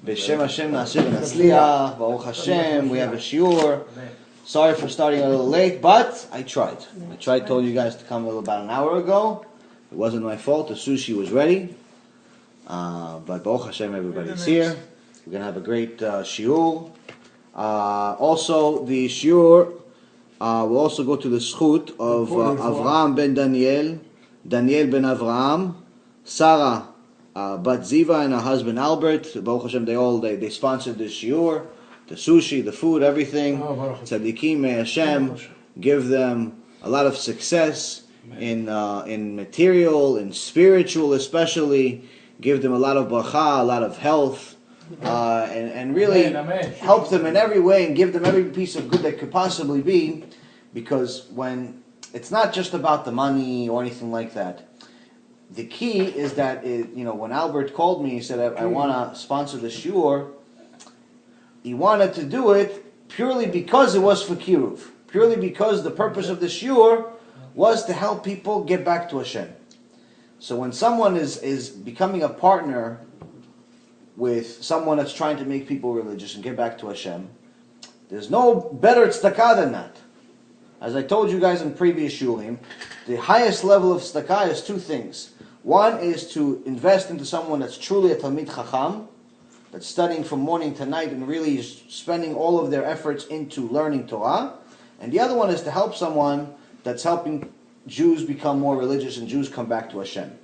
B'Shem Hashem Na'aseh v'Natzliach. Baruch Hashem. We have a shiur. Sorry for starting a little late, but I tried. Told you guys to come about an hour ago. It wasn't my fault. The sushi was ready. But Baruch Hashem, everybody's here. We're going to have a great shiur. Also, the shiur will also go to the schut of Avraham ben Daniel ben Avraham, Sarah Bat Ziva, and her husband Albert. Baruch Hashem, they sponsored this shiur, the sushi, the food, everything. Tzadikim, may Hashem give them a lot of success in material, in spiritual especially. Give them a lot of bracha, a lot of health, and really help them in every way and give them every piece of good that could possibly be. Because when it's not just about the money or anything like that. The key is that, when Albert called me, he said, I want to sponsor the shiur, he wanted to do it purely because it was for Kiruv. Purely because the purpose of the shiur was to help people get back to Hashem. So when someone is becoming a partner with someone that's trying to make people religious and get back to Hashem, there's no better tzedakah than that. As I told you guys in previous shurim, the highest level of tzedakah is two things. One is to invest into someone that's truly a Talmid Chacham, that's studying from morning to night and really is spending all of their efforts into learning Torah. And the other one is to help someone that's helping Jews become more religious and Jews come back to Hashem.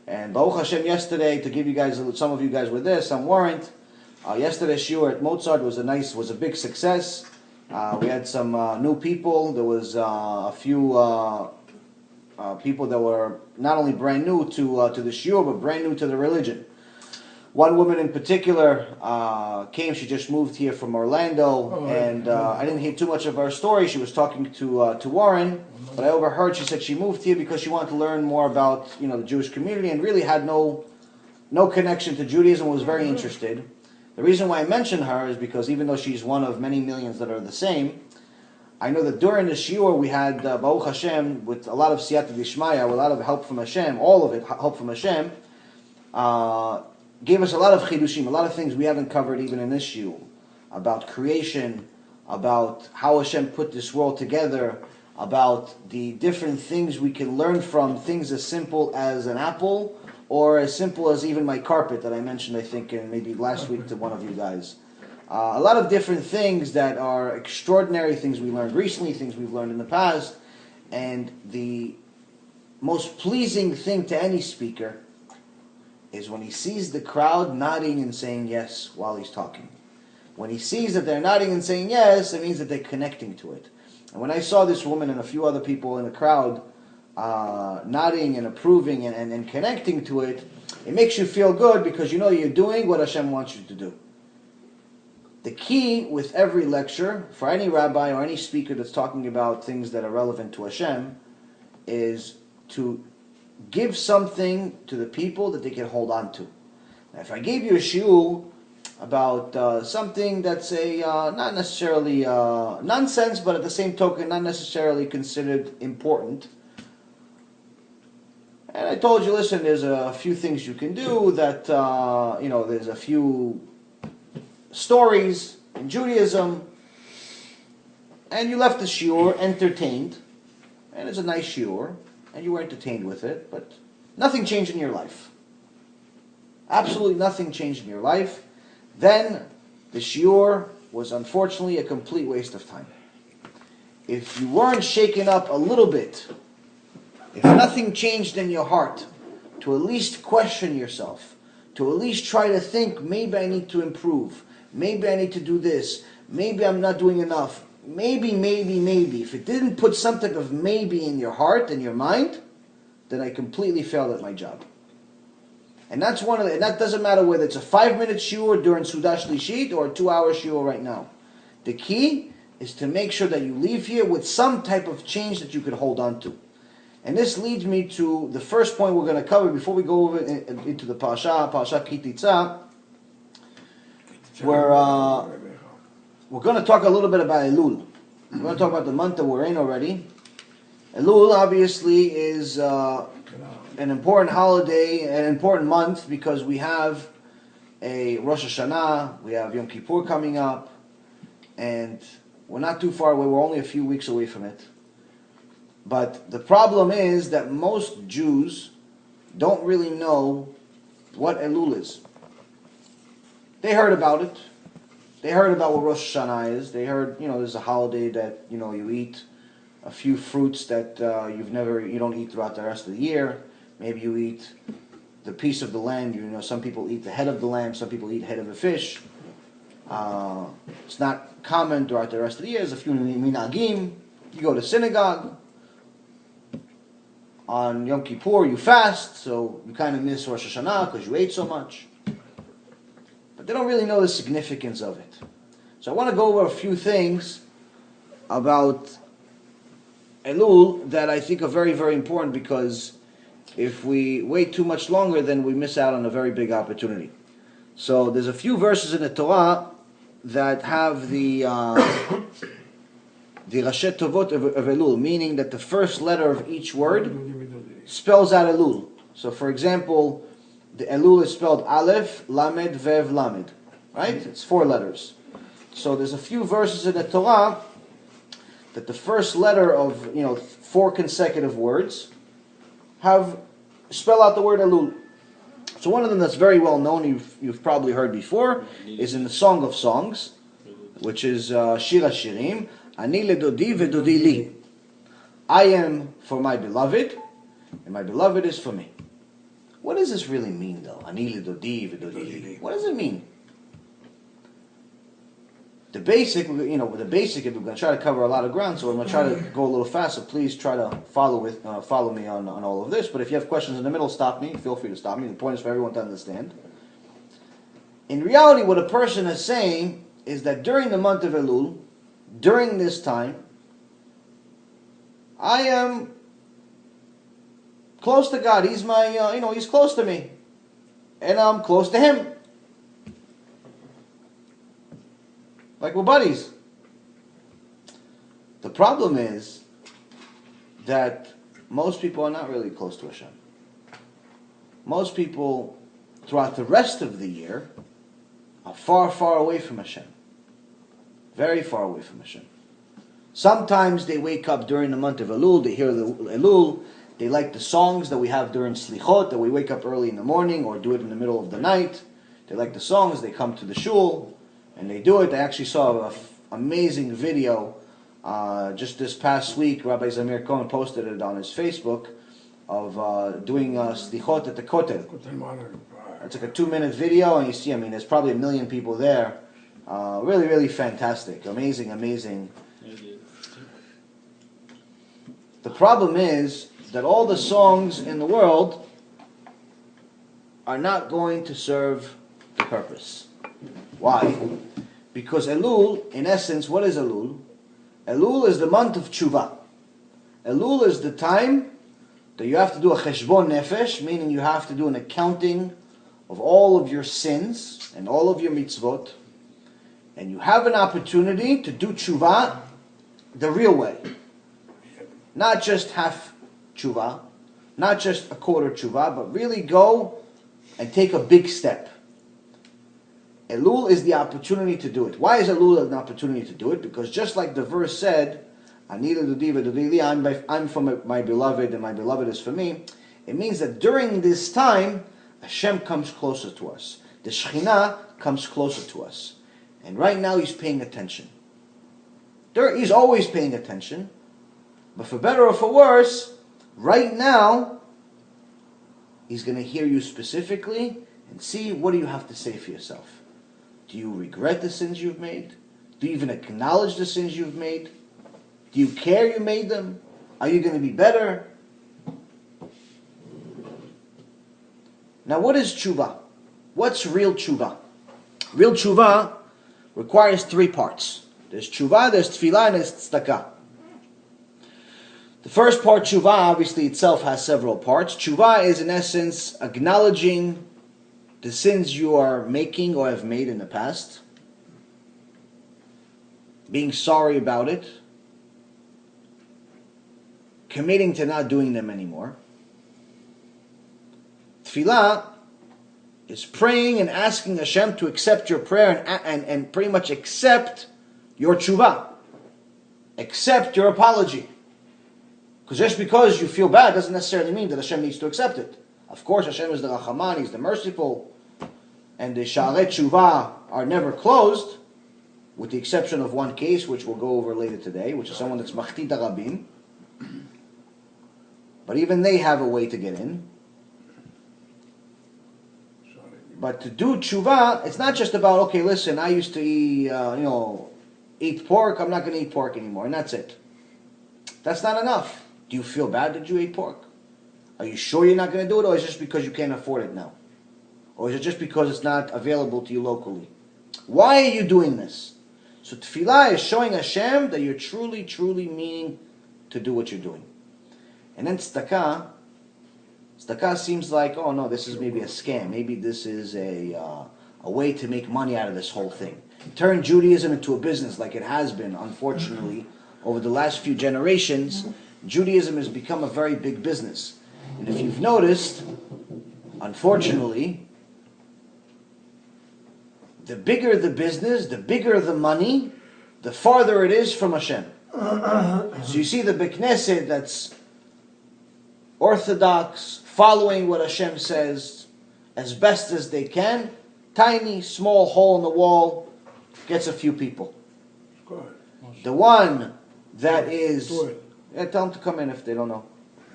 And Baruch Hashem, yesterday, to give you guys, some of you guys were there, some weren't. Yesterday's shiur at Mozart was a big success. We had some new people. There was a few people that were not only brand new to the shiur, but brand new to the religion. One woman in particular came. She just moved here from Orlando, and I didn't hear too much of her story. She was talking to Warren, but I overheard. She said she moved here because she wanted to learn more about the Jewish community, and really had no connection to Judaism. Was very interested. The reason why I mention her is because even though she's one of many millions that are the same, I know that during the shiur we had Baruch Hashem, with a lot of siyata d'ishmaya, with a lot of help from Hashem, all of it help from Hashem. Gave us a lot of chidushim, a lot of things we haven't covered even in this shiur, about creation, about how Hashem put this world together, about the different things we can learn from, things as simple as an apple, or as simple as even my carpet that I mentioned, I think, maybe last week to one of you guys. A lot of different things that are extraordinary, things we learned recently, things we've learned in the past, and the most pleasing thing to any speaker is when he sees the crowd nodding and saying yes while he's talking. When he sees that they're nodding and saying yes, it means that they're connecting to it. And when I saw this woman and a few other people in the crowd nodding and approving and connecting to it, it makes you feel good because you're doing what Hashem wants you to do. The key with every lecture, for any rabbi or any speaker that's talking about things that are relevant to Hashem, is to give something to the people that they can hold on to. Now, if I gave you a shiur about something that's not necessarily nonsense, but at the same token not necessarily considered important, and I told you, listen, there's a few things you can do, that there's a few stories in Judaism, and you left the shiur entertained, and it's a nice shiur, and you were entertained with it, but nothing changed in your life. Absolutely nothing changed in your life. Then the shiur was unfortunately a complete waste of time. If you weren't shaken up a little bit, if nothing changed in your heart, to at least question yourself, to at least try to think, maybe I need to improve, maybe I need to do this, maybe I'm not doing enough, maybe. If it didn't put some type of maybe in your heart and your mind, then I completely failed at my job. And that's and that doesn't matter whether it's a 5-minute shiur during Sudah Shlishit or a 2-hour shiur right now. The key is to make sure that you leave here with some type of change that you could hold on to. And this leads me to the first point we're going to cover before we go over into the Parashat Ki Teitzei, where we're going to talk a little bit about Elul. We're going to talk about the month that we're in already. Elul obviously is an important holiday, an important month, because we have a Rosh Hashanah, we have Yom Kippur coming up, and we're not too far away, we're only a few weeks away from it. But the problem is that most Jews don't really know what Elul is. They heard about it. They heard about what Rosh Hashanah is. They heard, there's a holiday that, you eat a few fruits that you don't eat throughout the rest of the year. Maybe you eat the piece of the lamb. Some people eat the head of the lamb. Some people eat head of a fish. It's not common throughout the rest of the year. There's a few minagim. You go to synagogue. On Yom Kippur, you fast, so you kind of miss Rosh Hashanah because you ate so much. But they don't really know the significance of it. So I want to go over a few things about Elul that I think are very, very important, because if we wait too much longer, then we miss out on a very big opportunity. So there's a few verses in the Torah that have the Rashet Tovot of Elul, meaning that the first letter of each word spells out Elul. So for example, the Elul is spelled Aleph, Lamed, Vev, Lamed. Right? It's 4 letters. So there's a few verses in the Torah that the first letter of 4 consecutive words spell out the word Elul. So one of them that's very well known, you've probably heard before, is in the Song of Songs, which is Shir HaShirim, Ani ledodi vedodi li. I am for my beloved, and my beloved is for me. What does this really mean, though? Ani ledodi vedodi li. What does it mean? The basic, we're going to try to cover a lot of ground, so I'm going to try to go a little fast. So please try to follow me on all of this. But if you have questions in the middle, stop me. Feel free to stop me. The point is for everyone to understand. In reality, what a person is saying is that during the month of Elul, during this time, I am close to God. He's my, He's close to me. And I'm close to Him. Like we're buddies. The problem is that most people are not really close to Hashem. Most people, throughout the rest of the year, are far, far away from Hashem. Very far away from Hashem. Sometimes they wake up during the month of Elul, they hear the Elul, they like the songs that we have during Slichot, that we wake up early in the morning or do it in the middle of the night. They like the songs, they come to the shul, and they do it. I actually saw an amazing video just this past week. Rabbi Zamir Cohen posted it on his Facebook of doing Slichot at the Kotel. It's like a 2-minute video, and you see, there's probably 1 million people there. Really, really fantastic. Amazing, amazing. The problem is that all the songs in the world are not going to serve the purpose. Why? Because Elul, in essence, what is Elul? Elul is the month of tshuva. Elul is the time that you have to do a cheshbon nefesh, meaning you have to do an accounting of all of your sins and all of your mitzvot. And you have an opportunity to do tshuva the real way. Not just half tshuva, not just a quarter tshuva, but really go and take a big step. Elul is the opportunity to do it. Why is Elul an opportunity to do it? Because just like the verse said, I'm for my beloved and my beloved is for me, it means that during this time, Hashem comes closer to us. The Shekhinah comes closer to us. And right now He's paying attention. He's always paying attention. But for better or for worse, right now, He's going to hear you specifically and see what do you have to say for yourself. Do you regret the sins you've made? Do you even acknowledge the sins you've made? Do you care you made them? Are you going to be better? Now what is tshuva? What's real tshuva? Real tshuva requires 3 parts. There's tshuva, there's tefillah, and there's tzedakah. The first part, tshuva, obviously itself has several parts. Tshuva is in essence acknowledging the sins you are making or have made in the past, being sorry about it, committing to not doing them anymore. Tefillah is praying and asking Hashem to accept your prayer and pretty much accept your tshuva. Accept your apology. Because just because you feel bad doesn't necessarily mean that Hashem needs to accept it. Of course, Hashem is the Rachaman, He's the merciful, and the Sha'arei Tshuva are never closed, with the exception of one case, which we'll go over later today, which is someone that's Machti Darabim. But even they have a way to get in. But to do tshuva, it's not just about, okay, listen, I used to eat pork, I'm not going to eat pork anymore, and that's it. That's not enough. Do you feel bad that you ate pork? Are you sure you're not going to do it, or is it just because you can't afford it now? Or is it just because it's not available to you locally? Why are you doing this? So tefillah is showing Hashem that you're truly, truly meaning to do what you're doing. And then tzedakah seems like, oh no, this is maybe a scam. Maybe this is a way to make money out of this whole thing. Turn Judaism into a business like it has been, unfortunately, over the last few generations. Judaism has become a very big business. And if you've noticed, unfortunately, the bigger the business, the bigger the money, the farther it is from Hashem. So you see the Beit Knesset that's orthodox, following what Hashem says as best as they can, tiny, small hole in the wall, gets a few people. The one that is... tell them to come in if they don't know.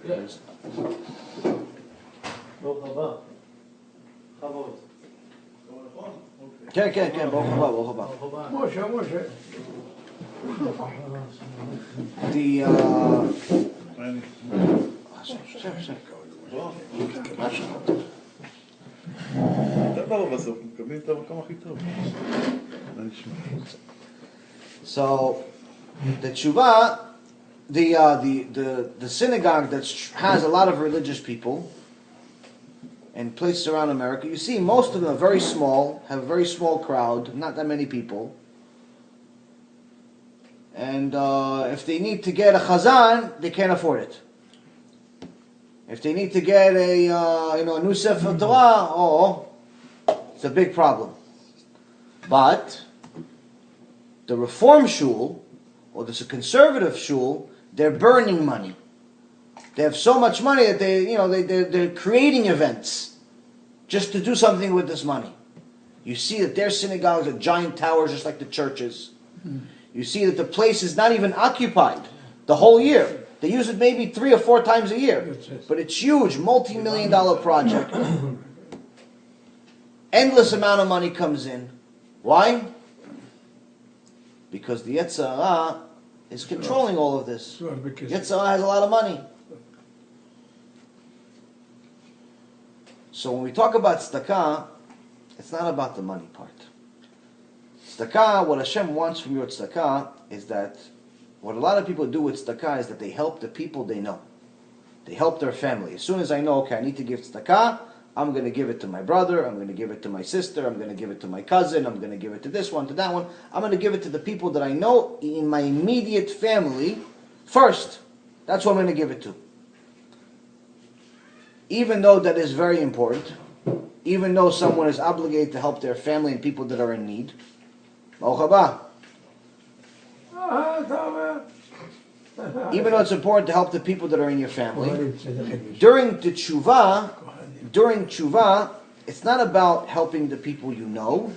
Yes. כן, ברוך הבא. משה. So, the tshuva, the synagogue that has a lot of religious people and places around America, you see most of them are very small, have a very small crowd, not that many people. And if they need to get a chazan, they can't afford it. If they need to get a new Sefer Torah, it's a big problem. But the Reform shul or the conservative shul, they're burning money. They have so much money that they're creating events just to do something with this money. You see that their synagogues are giant towers, just like the churches. You see that the place is not even occupied the whole year. They use it maybe 3 or 4 times a year. But it's huge, multi-million-dollar project. Endless amount of money comes in. Why? Because the Yetzer Hara is controlling all of this. Yetzer Hara has a lot of money. So when we talk about tzedakah, it's not about the money part. Tzedakah, what Hashem wants from your tzedakah is that what a lot of people do with tzedakah is that they help the people they know. They help their family. As soon as I know, okay, I need to give tzedakah, I'm going to give it to my brother, I'm going to give it to my sister, I'm going to give it to my cousin, I'm going to give it to this one, to that one. I'm going to give it to the people that I know in my immediate family first. That's what I'm going to give it to. Even though that is very important, even though someone is obligated to help their family and people that are in need, even though it's important to help the people that are in your family, during tshuva, it's not about helping the people you know,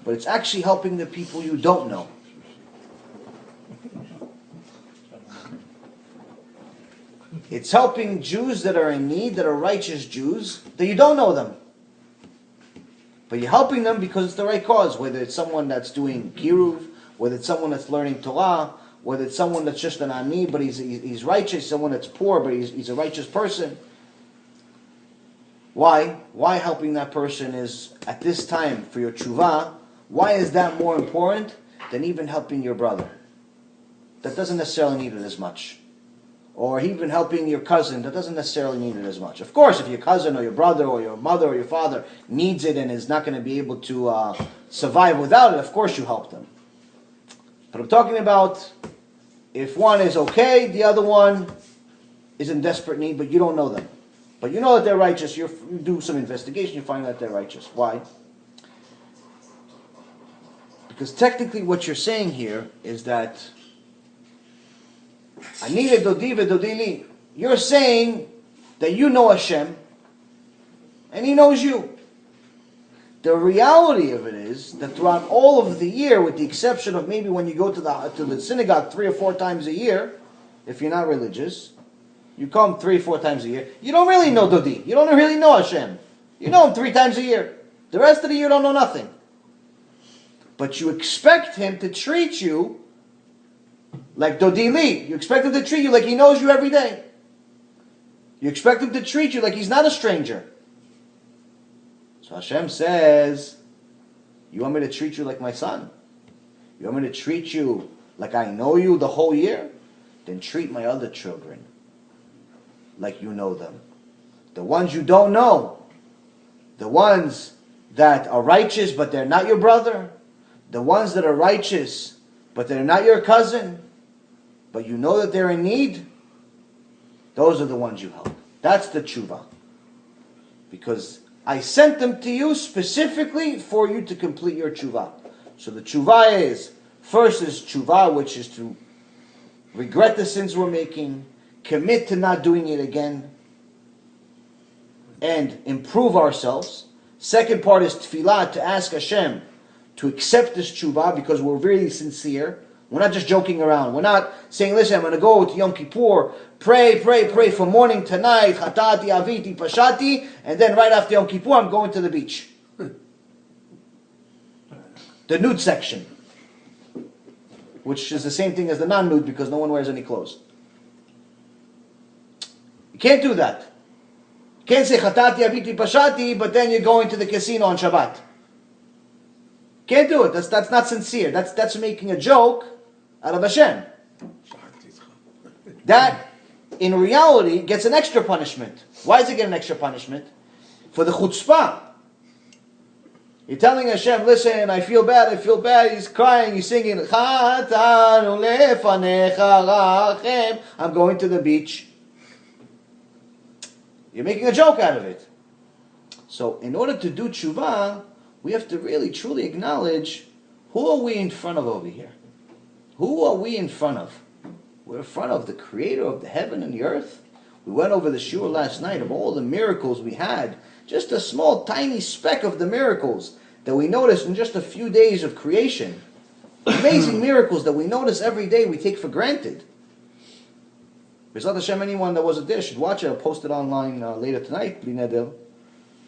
but it's actually helping the people you don't know. It's helping Jews that are in need, that are righteous Jews, that you don't know them. But you're helping them because it's the right cause, whether it's someone that's doing kiruv, whether it's someone that's learning Torah, whether it's someone that's just an ani, but he's righteous, someone that's poor, but he's a righteous person. Why? Why helping that person is, at this time, for your tshuva, why is that more important than even helping your brother? That doesn't necessarily need it as much. Or even helping your cousin, that doesn't necessarily need it as much. Of course, if your cousin or your brother or your mother or your father needs it and is not going to be able to survive without it, of course you help them. But I'm talking about if one is okay, the other one is in desperate need, but you don't know them. But you know that they're righteous. You do some investigation, you find that they're righteous. Why? Because technically what you're saying here is that Ani vedodi vedodi li. You're saying that you know Hashem and He knows you. The reality of it is that throughout all of the year, with the exception of maybe when you go to the synagogue 3 or 4 times a year, if you're not religious, you come 3 or 4 times a year, you don't really know Dodi. You don't really know Hashem. You know Him 3 times a year. The rest of the year you don't know nothing. But you expect Him to treat you like Dodi Li. You expect Him to treat you like He knows you every day. You expect Him to treat you like He's not a stranger. So Hashem says, you want me to treat you like my son? You want me to treat you like I know you the whole year? Then treat my other children like you know them. The ones you don't know. The ones that are righteous but they're not your brother. The ones that are righteous but they're not your cousin. But you know that they're in need. Those are the ones you help. That's the tshuva. Because I sent them to you specifically for you to complete your tshuva. So the tshuva is, first is tshuva, which is to regret the sins we're making, commit to not doing it again, and improve ourselves. Second part is tefillah, to ask Hashem to accept this tshuva because we're really sincere. We're not just joking around. We're not saying, listen, I'm going to go to Yom Kippur, pray from morning to night, chatati, aviti, pashati, and then right after Yom Kippur, I'm going to the beach. The nude section. Which is the same thing as the non-nude because no one wears any clothes. You can't do that. You can't say chatati, aviti, pashati, but then you're going to the casino on Shabbat. Can't do it. That's not sincere. That's making a joke out of Hashem. That, in reality, gets an extra punishment. Why does it get an extra punishment? For the chutzpah. You're telling Hashem, listen, I feel bad. He's crying, he's singing, I'm going to the beach. You're making a joke out of it. So, in order to do tshuva, we have to really, truly acknowledge, who are we in front of over here? Who are we in front of? We're in front of the creator of the heaven and the earth. We went over the shiur last night of all the miracles we had. Just a small, tiny speck of the miracles that we noticed in just a few days of creation. Amazing miracles that we notice every day we take for granted. B'ezrat Hashem, anyone that wasn't there should watch it. I'll post it online later tonight. A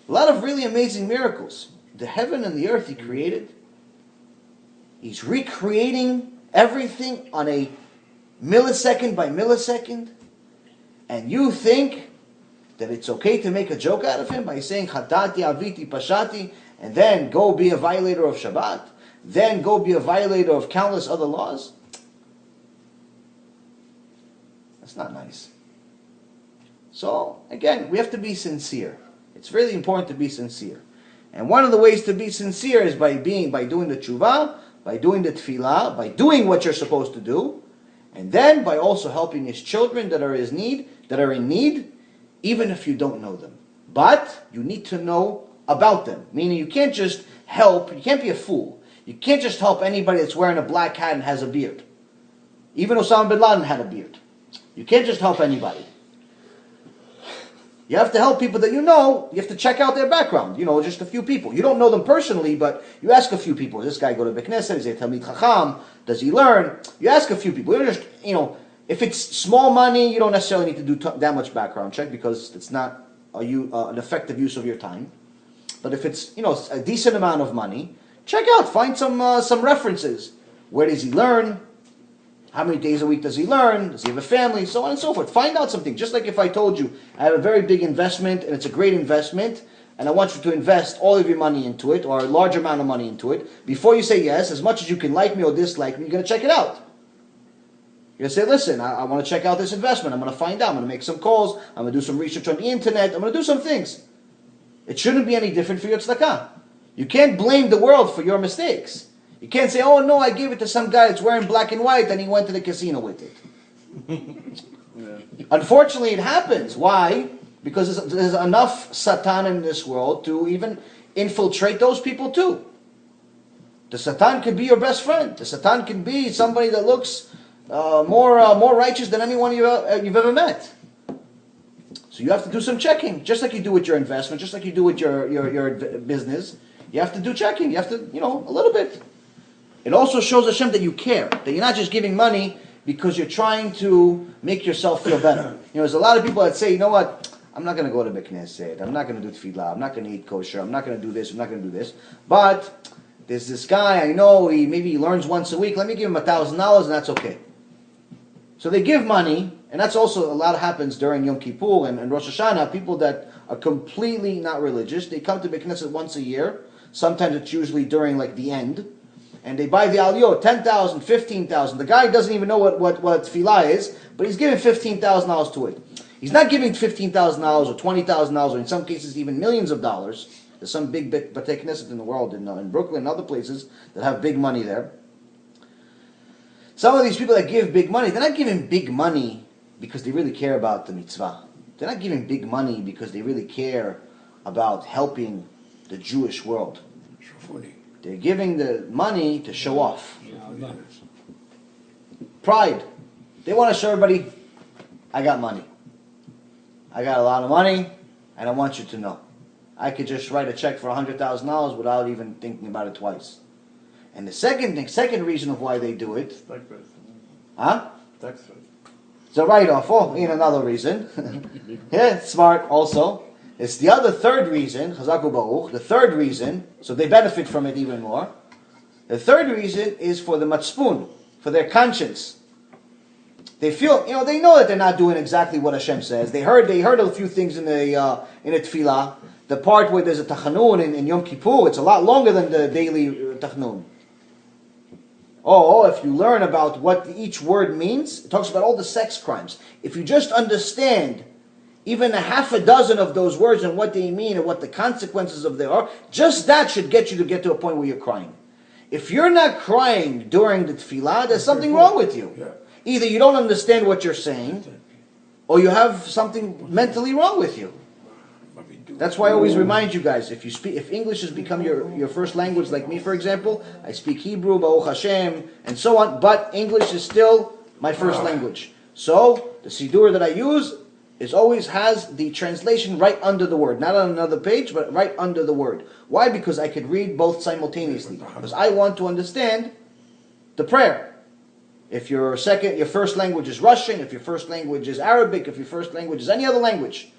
lot of really amazing miracles. The heaven and the earth He created. He's recreating everything on a millisecond by millisecond. And you think that it's okay to make a joke out of Him by saying chatati, aviti, pashati, and then go be a violator of Shabbat, then go be a violator of countless other laws? That's not nice. So, again, we have to be sincere. It's really important to be sincere. And one of the ways to be sincere is by doing the tshuva, by doing the tefillah, by doing what you're supposed to do, and then by also helping His children that are in need, even if you don't know them. But you need to know about them. Meaning you can't just help, you can't be a fool. You can't just help anybody that's wearing a black hat and has a beard. Even Osama bin Laden had a beard. You can't just help anybody. You have to help people that you know. You have to check out their background. Just a few people. You don't know them personally, but you ask a few people. Does this guy go to Beit Knesset? Is he a Talmid Chacham? Does he learn? You ask a few people. You don't just, if it's small money, you don't necessarily need to do that much background check because it's not an effective use of your time. But if it's, a decent amount of money, check out. Find some references. Where does he learn? How many days a week does he learn? Does he have a family? So on and so forth. Find out something. Just like if I told you, I have a very big investment, and it's a great investment, and I want you to invest all of your money into it, or a large amount of money into it. Before you say yes, as much as you can like me or dislike me, you're going to check it out. You're going to say, listen, I want to check out this investment. I'm going to find out. I'm going to make some calls. I'm going to do some research on the internet. I'm going to do some things. It shouldn't be any different for your tzedakah. You can't blame the world for your mistakes. You can't say, oh no, I gave it to some guy that's wearing black and white and he went to the casino with it. Yeah. Unfortunately, it happens. Why? Because there's enough Satan in this world to even infiltrate those people too. The Satan could be your best friend. The Satan can be somebody that looks more righteous than anyone you've ever met. So you have to do some checking, just like you do with your investment, just like you do with your business. You have to do checking. You have to, a little bit. It also shows Hashem that you care, that you're not just giving money because you're trying to make yourself feel better. There's a lot of people that say, you know what, I'm not going to go to Beit Knesset, I'm not going to do tefillah, I'm not going to eat kosher, I'm not going to do this, I'm not going to do this. But there's this guy, I know, maybe he learns once a week, let me give him $1,000 and that's okay. So they give money, and that's also a lot happens during Yom Kippur and Rosh Hashanah. People that are completely not religious, they come to Beit Knesset once a year. Sometimes it's usually during the end. And they buy the aliyot, $10,000, $15,000. The guy doesn't even know what tefillah is, but he's giving $15,000 to it. He's not giving $15,000 or $20,000 or in some cases even millions of dollars. There's some big Beit Knesset in the world, in Brooklyn and other places that have big money there. Some of these people that give big money, they're not giving big money because they really care about the mitzvah. They're not giving big money because they really care about helping the Jewish world. They're giving the money to show off. Pride. They want to show everybody, I got money. I got a lot of money, and I want you to know. I could just write a check for $100,000 without even thinking about it twice. And the second reason of why they do it, huh? It's a write-off. Oh, another reason. Yeah, smart also. It's the third reason, Chazaku Baruch, the third reason, so they benefit from it even more. The third reason is for the matspun, for their conscience. They feel, they know that they're not doing exactly what Hashem says. They heard a few things in a tefillah. The part where there's a tachanun in Yom Kippur, it's a lot longer than the daily tachanun. If you learn about what each word means, it talks about all the sex crimes. If you just understand even a half a dozen of those words and what they mean and what the consequences of them are, just that should get you to a point where you're crying. If you're not crying during the tefillah, there's something wrong with you. Either you don't understand what you're saying, or you have something mentally wrong with you. That's why I always remind you guys, if English has become your first language, like me for example, I speak Hebrew, Baruch Hashem, and so on, but English is still my first language. So, the Siddur that I use always has the translation right under the word. Not on another page, but right under the word. Why? Because I could read both simultaneously. Because I want to understand the prayer. If your first language is Russian, if your first language is Arabic, if your first language is any other language,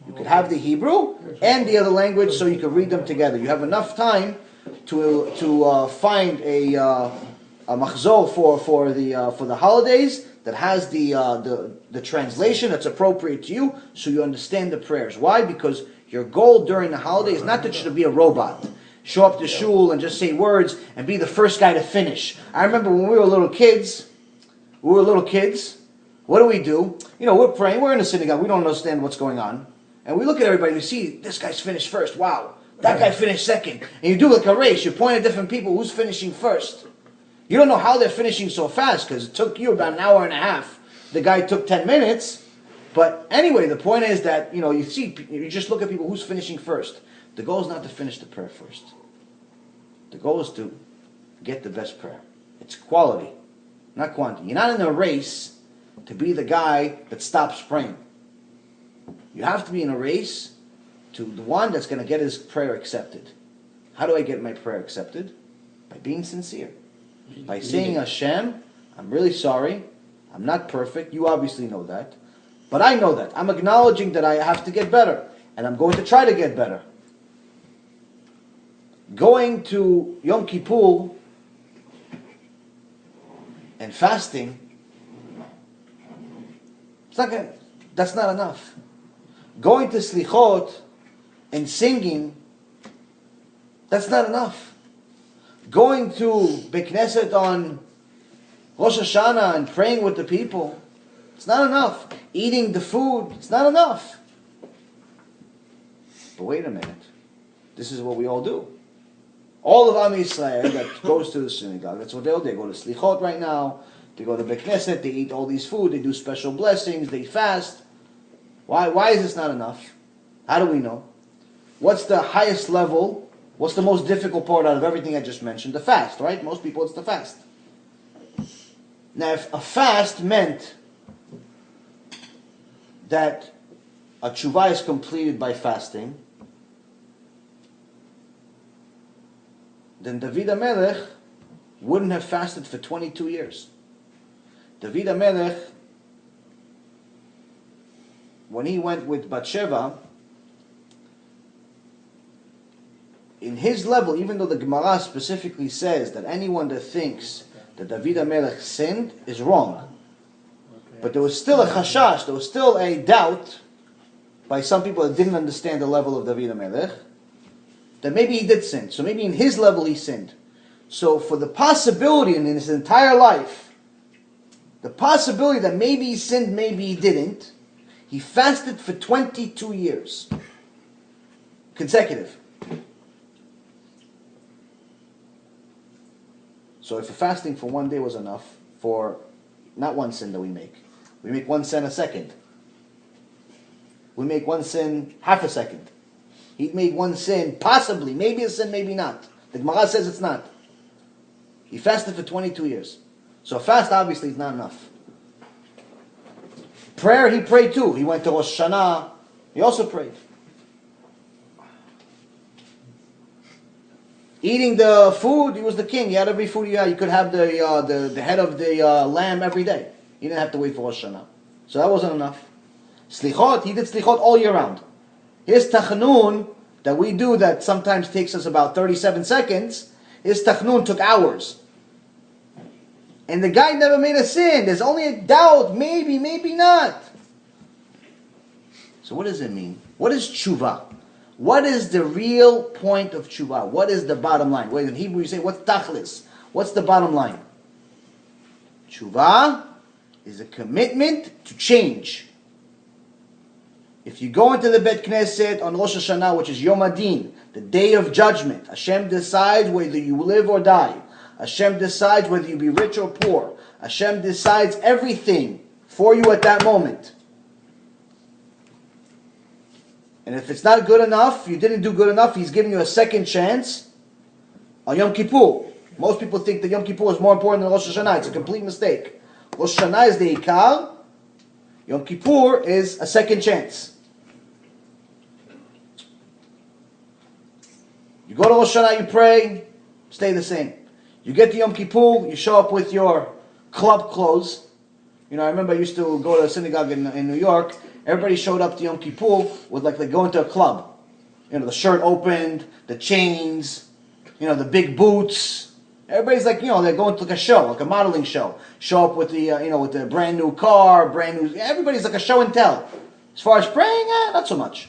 you could have the Hebrew and the other language so you could read them together. You have enough time to find a machzor for the holidays that has the translation that's appropriate to you, so you understand the prayers. Why? Because your goal during the holiday is not that you should be a robot, show up to shul and just say words and be the first guy to finish. I remember when we were little kids. What do? We're praying. We're in the synagogue. We don't understand what's going on. And we look at everybody, we see, this guy's finished first, wow. That guy finished second. And you do like a race, you point at different people, who's finishing first. You don't know how they're finishing so fast, because it took you about an hour and a half. The guy took 10 minutes. But anyway, the point is that, you just look at people, who's finishing first. The goal is not to finish the prayer first. The goal is to get the best prayer. It's quality, not quantity. You're not in a race to be the guy that stops praying. You have to be in a race to the one that's going to get his prayer accepted. How do I get my prayer accepted? By being sincere. By saying, Hashem, I'm really sorry. I'm not perfect. You obviously know that. But I know that. I'm acknowledging that I have to get better. And I'm going to try to get better. Going to Yom Kippur and fasting, that's not enough. Going to Slichot and singing, that's not enough. Going to Beit Knesset on Rosh Hashanah and praying with the people, it's not enough. Eating the food, it's not enough. But wait a minute. This is what we all do. All of Am Yisrael that goes to the synagogue, that's what they do. They go to Slichot right now, they go to Beit Knesset, they eat all these food, they do special blessings, they fast. Why is this not enough? How do we know? What's the highest level? What's the most difficult part out of everything I just mentioned? The fast, right? Most people, it's the fast. Now, if a fast meant that a tshuva is completed by fasting, then David HaMelech wouldn't have fasted for 22 years. David HaMelech, when he went with Bathsheba, in his level, even though the Gemara specifically says that anyone that thinks that David HaMelech sinned is wrong, but there was still a chashash, there was still a doubt by some people that didn't understand the level of David HaMelech, that maybe he did sin. So maybe in his level he sinned. So for the possibility in his entire life, the possibility that maybe he sinned, maybe he didn't, he fasted for 22 years. Consecutive. So if fasting for one day was enough for not one sin that we make one sin a second. We make one sin half a second. He made one sin, possibly, maybe a sin, maybe not. The Gemara says it's not. He fasted for 22 years. So a fast obviously is not enough. Prayer, he prayed too. He went to Rosh Hashanah. He also prayed. Eating the food, he was the king. He had every food he had. You could have the head of the lamb every day. He didn't have to wait for Rosh Hashanah. So that wasn't enough. Slichot, he did slichot all year round. His tachnun that we do that sometimes takes us about 37 seconds, his tachnun took hours. And the guy never made a sin. There's only a doubt, maybe, maybe not. So what does it mean? What is tshuva? What is the real point of tshuva? What is the bottom line? Wait, in Hebrew you say, what's tachlis? What's the bottom line? Tshuva is a commitment to change. If you go into the Bet Knesset on Rosh Hashanah, which is Yom Adin, the day of judgment, Hashem decides whether you live or die. Hashem decides whether you be rich or poor. Hashem decides everything for you at that moment. And if it's not good enough, you didn't do good enough, He's giving you a second chance on Yom Kippur. Most people think that Yom Kippur is more important than Rosh Hashanah. It's a complete mistake. Rosh Hashanah is the Ikar. Yom Kippur is a second chance. You go to Rosh Hashanah, you pray, stay the same. You get to Yom Kippur, you show up with your club clothes. You know, I remember I used to go to a synagogue in New York. Everybody showed up to Yom Kippur with like going to a club. You know, the shirt opened, the chains, you know, the big boots. Everybody's like, you know, they're going to like a show, like a modeling show. Show up with the, you know, with the brand new car, brand new. Everybody's like a show and tell. As far as praying, not so much.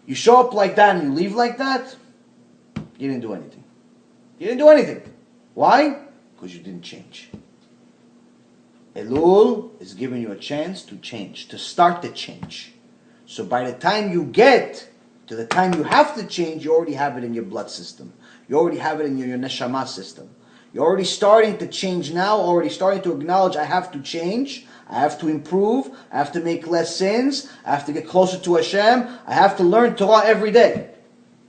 You show up like that and you leave like that, you didn't do anything. You didn't do anything. Why? Because you didn't change. Elul is giving you a chance to change, to start the change. So by the time you get to the time you have to change, you already have it in your blood system. You already have it in your neshama system. You're already starting to change now, already starting to acknowledge, I have to change, I have to improve, I have to make less sins, I have to get closer to Hashem, I have to learn Torah every day.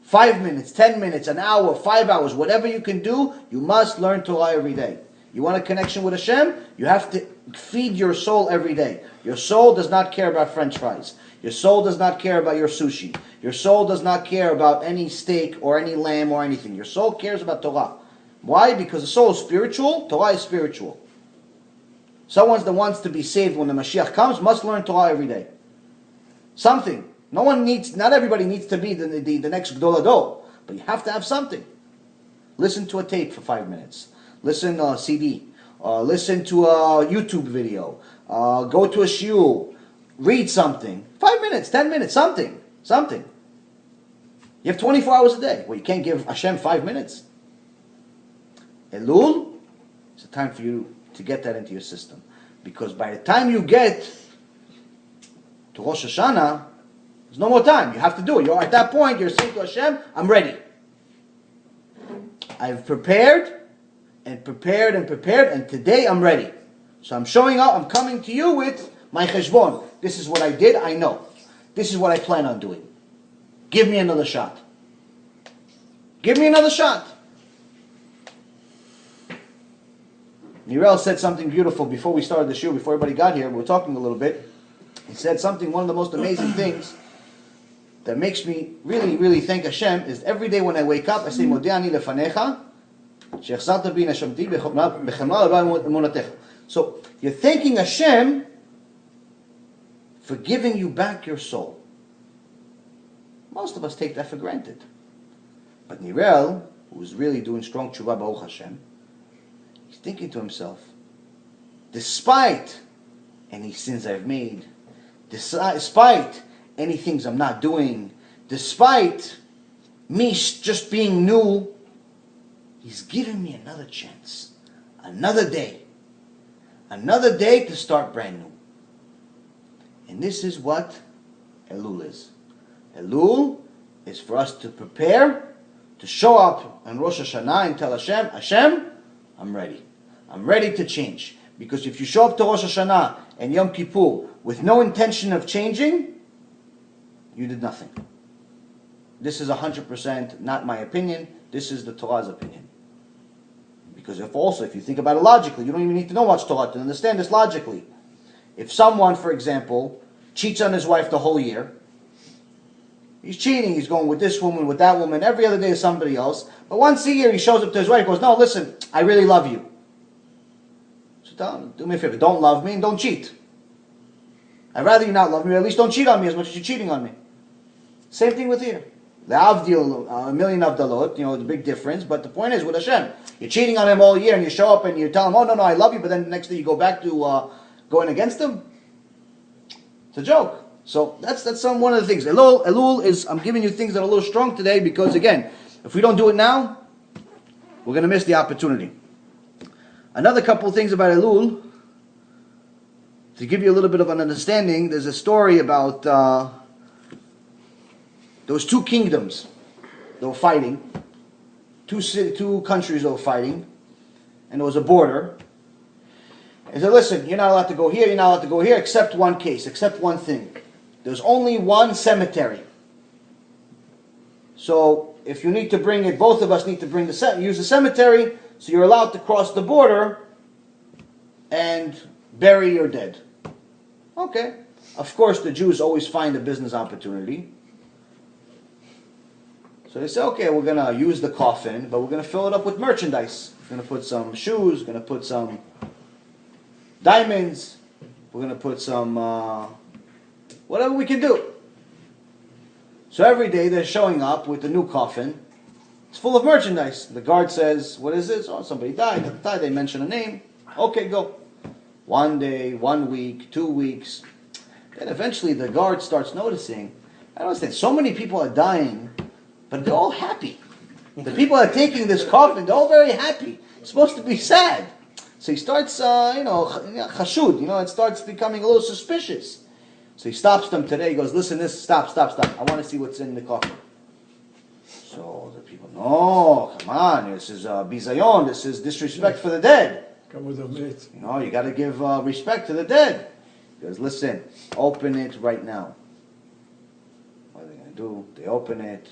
5 minutes, 10 minutes, an hour, 5 hours, whatever you can do, you must learn Torah every day. You want a connection with Hashem? You have to feed your soul every day. Your soul does not care about French fries. Your soul does not care about your sushi. Your soul does not care about any steak or any lamb or anything. Your soul cares about Torah. Why? Because the soul is spiritual, Torah is spiritual. Someone that wants to be saved when the Mashiach comes must learn Torah every day. Something. Not everybody needs to be the next Gdol Adol, but you have to have something. Listen to a tape for 5 minutes. Listen to a CD. Listen to a YouTube video. Go to a shiur. Read something. 5 minutes, 10 minutes, something. You have 24 hours a day. Well, you can't give Hashem 5 minutes. Elul is a time for you to get that into your system. Because by the time you get to Rosh Hashanah, there's no more time. You have to do it. At that point, you're saying to Hashem, I'm ready. I've prepared, and today I'm ready. So I'm showing up, I'm coming to you with My cheshbon. This is what I did, I know. This is what I plan on doing. Give me another shot. Give me another shot. Nirel said something beautiful before we started the shiur, before everybody got here. We were talking a little bit. He said something, one of the most amazing things that makes me really, really thank Hashem is every day when I wake up, I say, Modeh ani lefanecha, she'achzarta bi neshamti bechemra emunatecha. So you're thanking Hashem for giving you back your soul. Most of us take that for granted. But Nirel, who's really doing strong tshuva, Baruch Hashem, he's thinking to himself, despite any sins I've made, despite any things I'm not doing, despite me just being new, he's giving me another chance, another day to start brand new. And this is what Elul is. Elul is for us to prepare, to show up on Rosh Hashanah and tell Hashem, Hashem, I'm ready. I'm ready to change. Because if you show up to Rosh Hashanah and Yom Kippur with no intention of changing, you did nothing. This is 100% not my opinion. This is the Torah's opinion. Because if you think about it logically, you don't even need to know much Torah to understand this logically. If someone, for example, cheats on his wife the whole year, he's cheating, he's going with this woman, with that woman, every other day is somebody else, but once a year he shows up to his wife and goes, no, listen, I really love you. So tell him, do me a favor, don't love me and don't cheat. I'd rather you not love me, but at least don't cheat on me as much as you're cheating on me. Same thing with here. Le'avdil, a million avdalot, the big difference, but the point is with Hashem, you're cheating on him all year and you show up and you tell him, oh no, I love you, but then the next day you go back to going against him. It's a joke. So that's one of the things. Elul is, I'm giving you things that are a little strong today because again, if we don't do it now, we're going to miss the opportunity. Another couple of things about Elul, to give you a little bit of an understanding, there's a story about there was two kingdoms that were fighting, two countries that were fighting, and there was a border. He said, listen, you're not allowed to go here, you're not allowed to go here, except one case, except one thing. There's only one cemetery. So if you need to bring it, both of us need to use the cemetery, so you're allowed to cross the border and bury your dead. Okay. Of course, the Jews always find a business opportunity. So they say, okay, we're going to use the coffin, but we're going to fill it up with merchandise. We're going to put some shoes, we're going to put some diamonds, we're going to put some, whatever we can do. So every day they're showing up with a new coffin. It's full of merchandise. The guard says, what is this? Oh, somebody died. At the time they mention a name. Okay, go. 1 day, 1 week, 2 weeks. Then eventually the guard starts noticing, I don't understand, so many people are dying, but they're all happy. The people that are taking this coffin, they're all very happy. It's supposed to be sad. So he starts, chashud, it starts becoming a little suspicious. So he stops them today. He goes, listen, stop. I want to see what's in the coffin. So the people, no, come on, this is bizayon, this is disrespect for the dead. Come with a mate. You got to give respect to the dead. He goes, listen, open it right now. What are they going to do? They open it.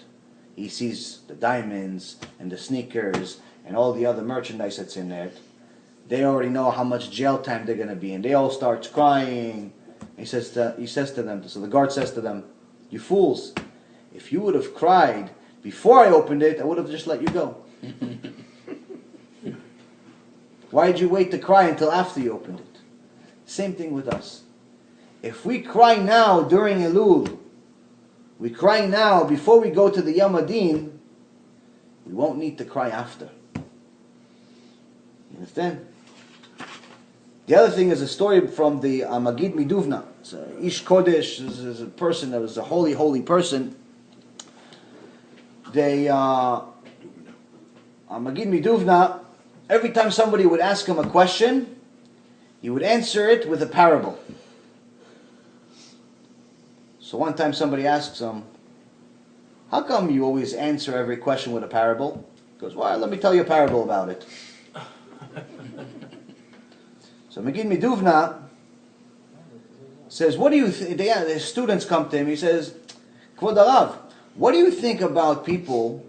He sees the diamonds and the sneakers and all the other merchandise that's in there. They already know how much jail time they're going to be in. They all start crying. He says to them, so the guard says to them, you fools, if you would have cried before I opened it, I would have just let you go. Why did you wait to cry until after you opened it? Same thing with us. If we cry now during Elul, we cry now before we go to the Yom Adin, we won't need to cry after. You understand? The other thing is a story from the Magid Miduvna. It's a Ish Kodesh, is a person that was a holy person. Magid Miduvna, every time somebody would ask him a question, he would answer it with a parable. So one time somebody asks him, how come you always answer every question with a parable? He goes, well, let me tell you a parable about it. So Magid Miduvna says, what do you think? The students come to him. He says, Kvod Harav, what do you think about people,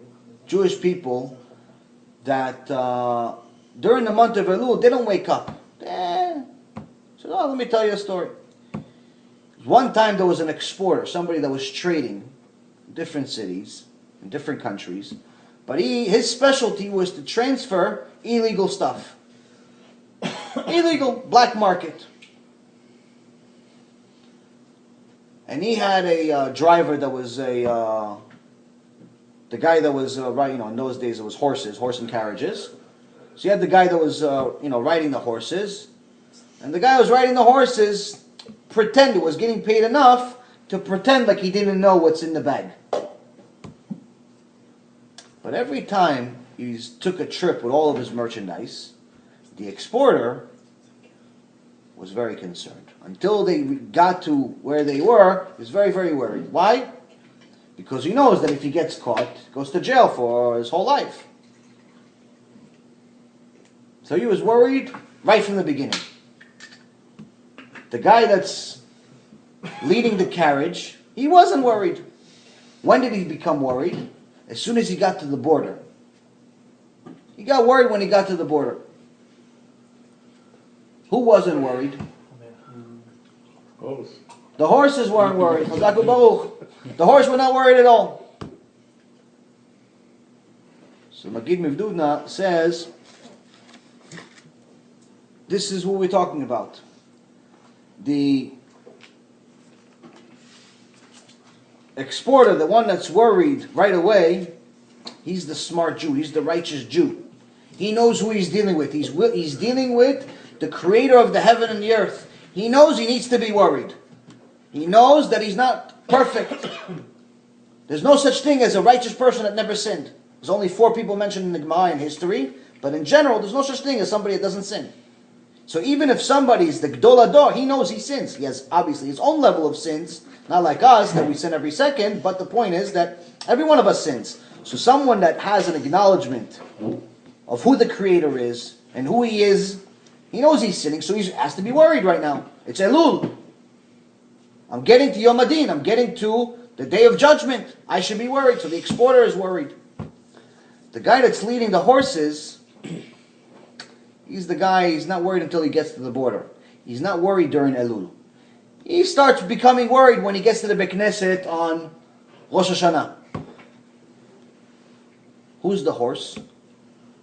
Jewish people, that during the month of Elul, they don't wake up? So let me tell you a story. One time there was an exporter, somebody that was trading in different cities, in different countries, but his specialty was to transfer illegal stuff. Illegal, black market. And he had a driver that was the guy that was in those days it was horse and carriages. So you had the guy that was riding the horses, and the guy who was riding the horses was getting paid enough to pretend like he didn't know what's in the bag. But every time he took a trip with all of his merchandise, the exporter was very concerned. Until they got to where they were, he was very, very worried. Why? Because he knows that if he gets caught, he goes to jail for his whole life. So he was worried right from the beginning. The guy that's leading the carriage, he wasn't worried. When did he become worried? As soon as he got to the border. He got worried when he got to the border. Who wasn't worried? The horses weren't worried. The horse were not worried at all. So Magid Mivdudna says, this is what we're talking about. The exporter, the one that's worried right away, he's the smart Jew. He's the righteous Jew. He knows who he's dealing with. He's dealing with the creator of the heaven and the earth. He knows he needs to be worried. He knows that he's not perfect. There's no such thing as a righteous person that never sinned. There's only 4 people mentioned in the Gemara in history, but in general, there's no such thing as somebody that doesn't sin. So even if somebody's the Gdol Ador, he knows he sins. He has obviously his own level of sins, not like us, that we sin every second, but the point is that every one of us sins. So someone that has an acknowledgement of who the Creator is and who He is, he knows he's sinning, so he has to be worried right now. It's Elul. I'm getting to Yom Adin. I'm getting to the Day of Judgment. I should be worried. So the exporter is worried. The guy that's leading the horses, he's the guy, he's not worried until he gets to the border. He's not worried during Elul. He starts becoming worried when he gets to the Beit Knesset on Rosh Hashanah. Who's the horse?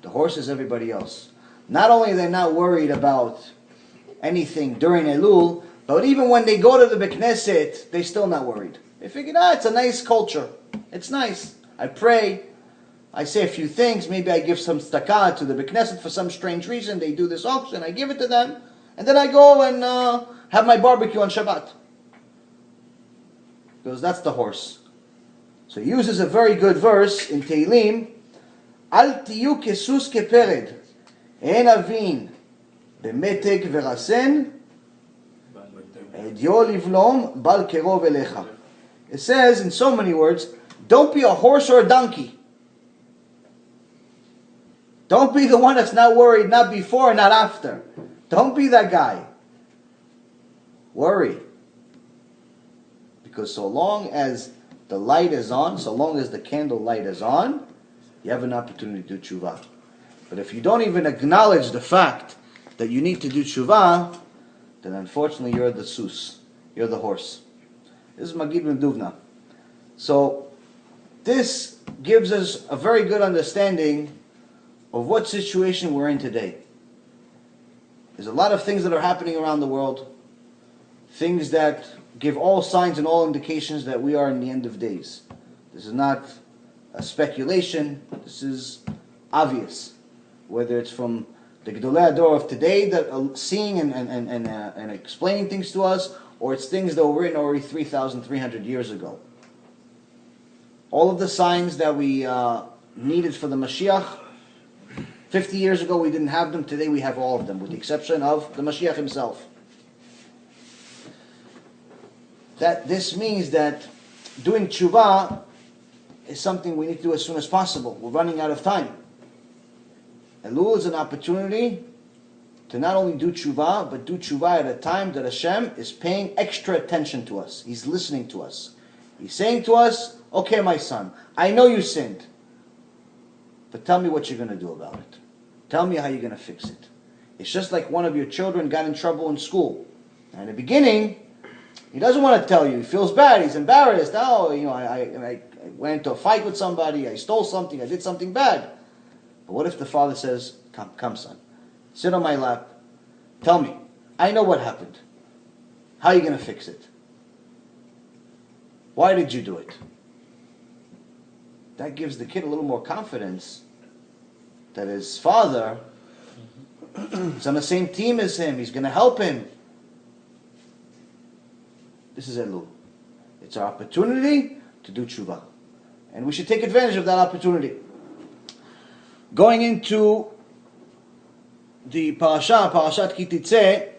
The horse is everybody else. Not only are they not worried about anything during Elul, but even when they go to the Beit Knesset, they're still not worried. They figure, it's a nice culture. It's nice. I pray. I say a few things. Maybe I give some tzedakah to the Beit Knesset for some strange reason. They do this auction. I give it to them. And then I go and have my barbecue on Shabbat. Because that's the horse. So he uses a very good verse in Tehillim. Al tiyu kesus kepered. En avin bemeteg verasen. Edio livlom bal kerov elecha. It says in so many words, don't be a horse or a donkey. Don't be the one that's not worried, not before and not after. Don't be that guy. Worry. Because so long as the light is on, so long as the candle light is on, you have an opportunity to do tshuva. But if you don't even acknowledge the fact that you need to do tshuva, then unfortunately you're the sus. You're the horse. This is Magid ben Duvna. So this gives us a very good understanding of what situation we're in today. There's a lot of things that are happening around the world. Things that give all signs and all indications that we are in the end of days. This is not a speculation. This is obvious. Whether it's from the Gedolei Ador of today that are seeing and explaining things to us, or it's things that were written already 3,300 years ago. All of the signs that we needed for the Mashiach, 50 years ago we didn't have them. Today we have all of them, with the exception of the Mashiach himself. That this means that doing tshuva is something we need to do as soon as possible. We're running out of time. Elul is an opportunity to not only do tshuva, but do tshuva at a time that Hashem is paying extra attention to us. He's listening to us. He's saying to us, okay, my son, I know you sinned, but tell me what you're going to do about it. Tell me how you're going to fix it. It's just like one of your children got in trouble in school. And in the beginning, he doesn't want to tell you. He feels bad. He's embarrassed. Oh, I went into a fight with somebody. I stole something. I did something bad. But what if the father says, come, son. Sit on my lap. Tell me. I know what happened. How are you going to fix it? Why did you do it? That gives the kid a little more confidence that his father is on the same team as him. He's going to help him. This is Elul. It's our opportunity to do tshuva. And we should take advantage of that opportunity. Going into the Parashat Teitzei,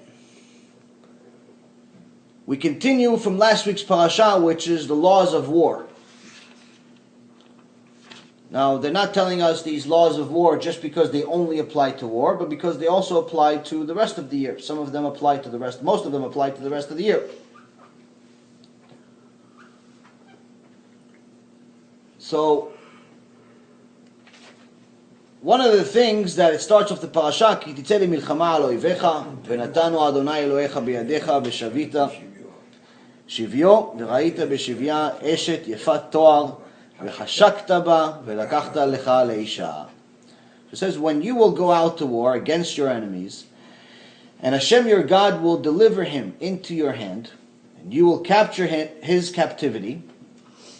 we continue from last week's Parashat, which is the laws of war. Now, they're not telling us these laws of war just because they only apply to war, but because they also apply to the rest of the year. Some of them apply to the rest, most of them apply to the rest of the year. So, one of the things that it starts off the parasha, כי תצא למלחמה על אויביך, ונתנו אדוני אלוהיך בידיך, ושבית שביו, וראית בשביה אשת יפת תואר, וחשקת בה, ולקחת לך לאישה. It says, when you will go out to war against your enemies, and Hashem your God will deliver him into your hand, and you will capture his captivity,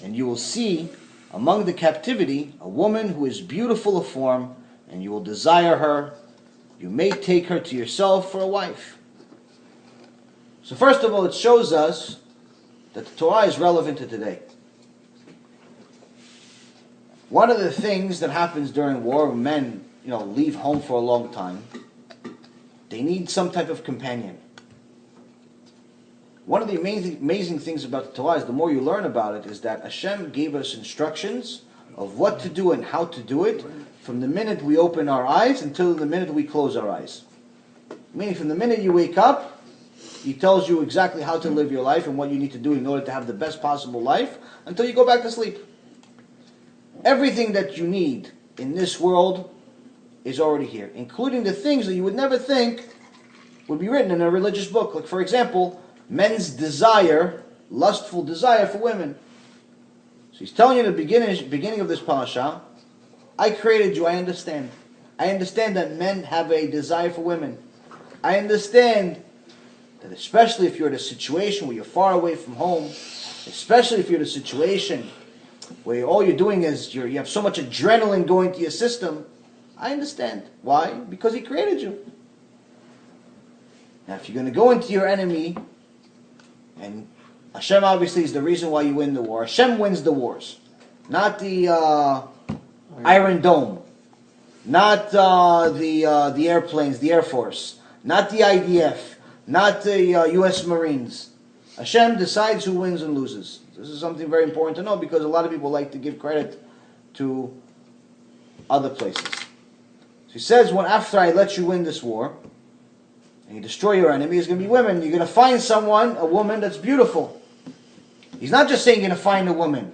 and you will see among the captivity a woman who is beautiful of form, and you will desire her. You may take her to yourself for a wife. So first of all, it shows us that the Torah is relevant to today. One of the things that happens during war, when men, leave home for a long time, they need some type of companion. One of the amazing things about the Torah is the more you learn about it, is that Hashem gave us instructions of what to do and how to do it from the minute we open our eyes until the minute we close our eyes. Meaning from the minute you wake up, He tells you exactly how to live your life and what you need to do in order to have the best possible life until you go back to sleep. Everything that you need in this world is already here, including the things that you would never think would be written in a religious book. Like, for example, men's desire, lustful desire for women. So he's telling you in the beginning of this parasha, I created you, I understand. I understand that men have a desire for women. I understand that especially if you're in a situation where you're far away from home, especially if you're in a situation where all you're doing is you have so much adrenaline going to your system, I understand. Why? Because He created you. Now if you're going to go into your enemy, and Hashem obviously is the reason why you win the war. Hashem wins the wars. Not the Iron Dome. Not the airplanes, the Air Force. Not the IDF. Not the U.S. Marines. Hashem decides who wins and loses. This is something very important to know because a lot of people like to give credit to other places. So He says, when after I let you win this war, and you destroy your enemy, it's going to be women. You're going to find a woman that's beautiful. He's not just saying you're going to find a woman.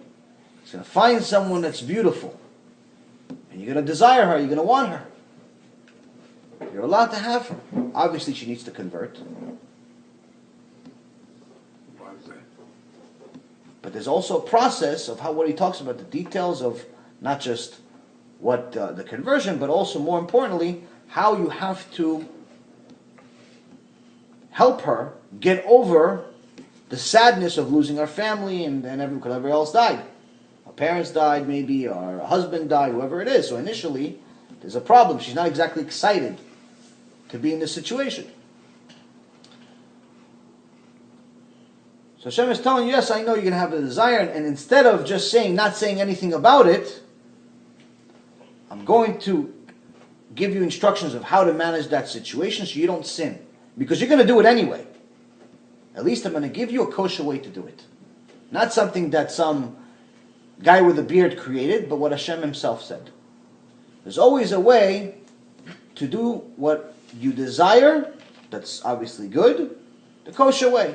He's going to find someone that's beautiful. And you're going to desire her. You're going to want her. You're allowed to have her. Obviously, she needs to convert. But there's also a process of what he talks about, the details of not just what the conversion, but also, more importantly, how you have to help her get over the sadness of losing her family and whoever else died. Her parents died, maybe, or her husband died, whoever it is. So initially, there's a problem. She's not exactly excited to be in this situation. So Hashem is telling you, yes, I know you're going to have the desire, and instead of just not saying anything about it, I'm going to give you instructions of how to manage that situation so you don't sin. Because you're going to do it anyway. At least I'm going to give you a kosher way to do it. Not something that some guy with a beard created, but what Hashem Himself said. There's always a way to do what you desire, that's obviously good, the kosher way.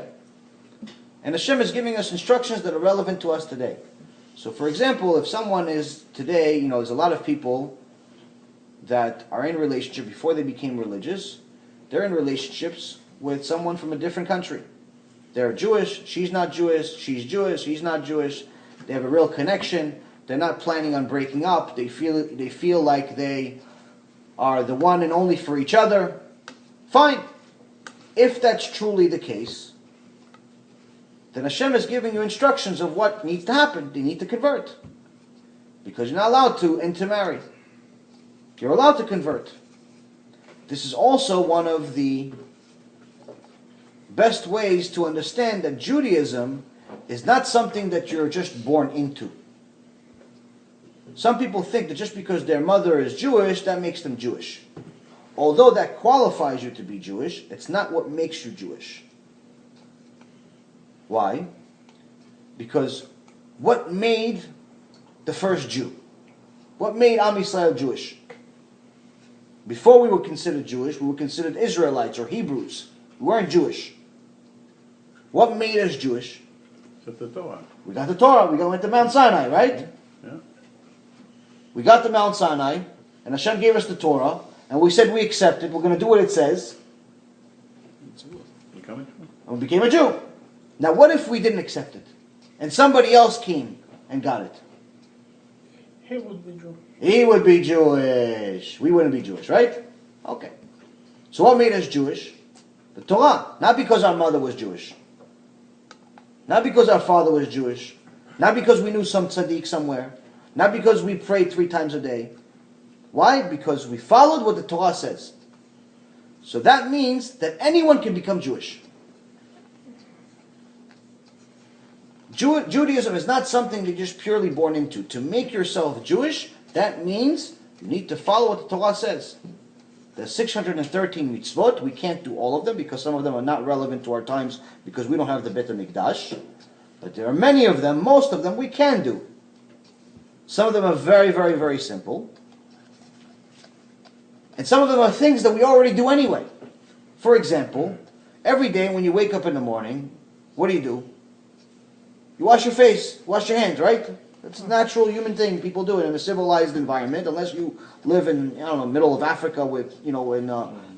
And Hashem is giving us instructions that are relevant to us today. So for example, if someone is today, there's a lot of people that are in relationship before they became religious, they're in relationships with someone from a different country. They're Jewish, she's not Jewish, she's Jewish, he's not Jewish. They have a real connection. They're not planning on breaking up. They feel like they are the one and only for each other. Fine. If that's truly the case, then Hashem is giving you instructions of what needs to happen. They need to convert. Because you're not allowed to intermarry. You're allowed to convert. This is also one of the best ways to understand that Judaism is not something that you're just born into. Some people think that just because their mother is Jewish, that makes them Jewish. Although that qualifies you to be Jewish, it's not what makes you Jewish. Why? Because what made the first Jew? What made Am Yisrael Jewish? Before we were considered Jewish, we were considered Israelites or Hebrews. We weren't Jewish. What made us Jewish? The Torah. We got the Torah. We went to Mount Sinai, right? Yeah. We got to Mount Sinai, and Hashem gave us the Torah, and we said we accepted. We're going to do what it says. And we became a Jew. Now, what if we didn't accept it, and somebody else came and got it? He would be Jew. He would be Jewish. We wouldn't be Jewish, right? Okay. So what made us Jewish? The Torah. Not because our mother was Jewish. Not because our father was Jewish. Not because we knew some tzaddik somewhere. Not because we prayed 3 times a day. Why? Because we followed what the Torah says. So that means that anyone can become Jewish. Judaism is not something that you're just purely born into. To make yourself Jewish, that means you need to follow what the Torah says. There's 613 mitzvot. We can't do all of them because some of them are not relevant to our times because we don't have the Beit HaMikdash. But there are many of them, most of them we can do. Some of them are very, very, very simple. And some of them are things that we already do anyway. For example, every day when you wake up in the morning, what do? You wash your face, wash your hands, right? That's a natural human thing. People do it in a civilized environment. Unless you live in, middle of Africa with,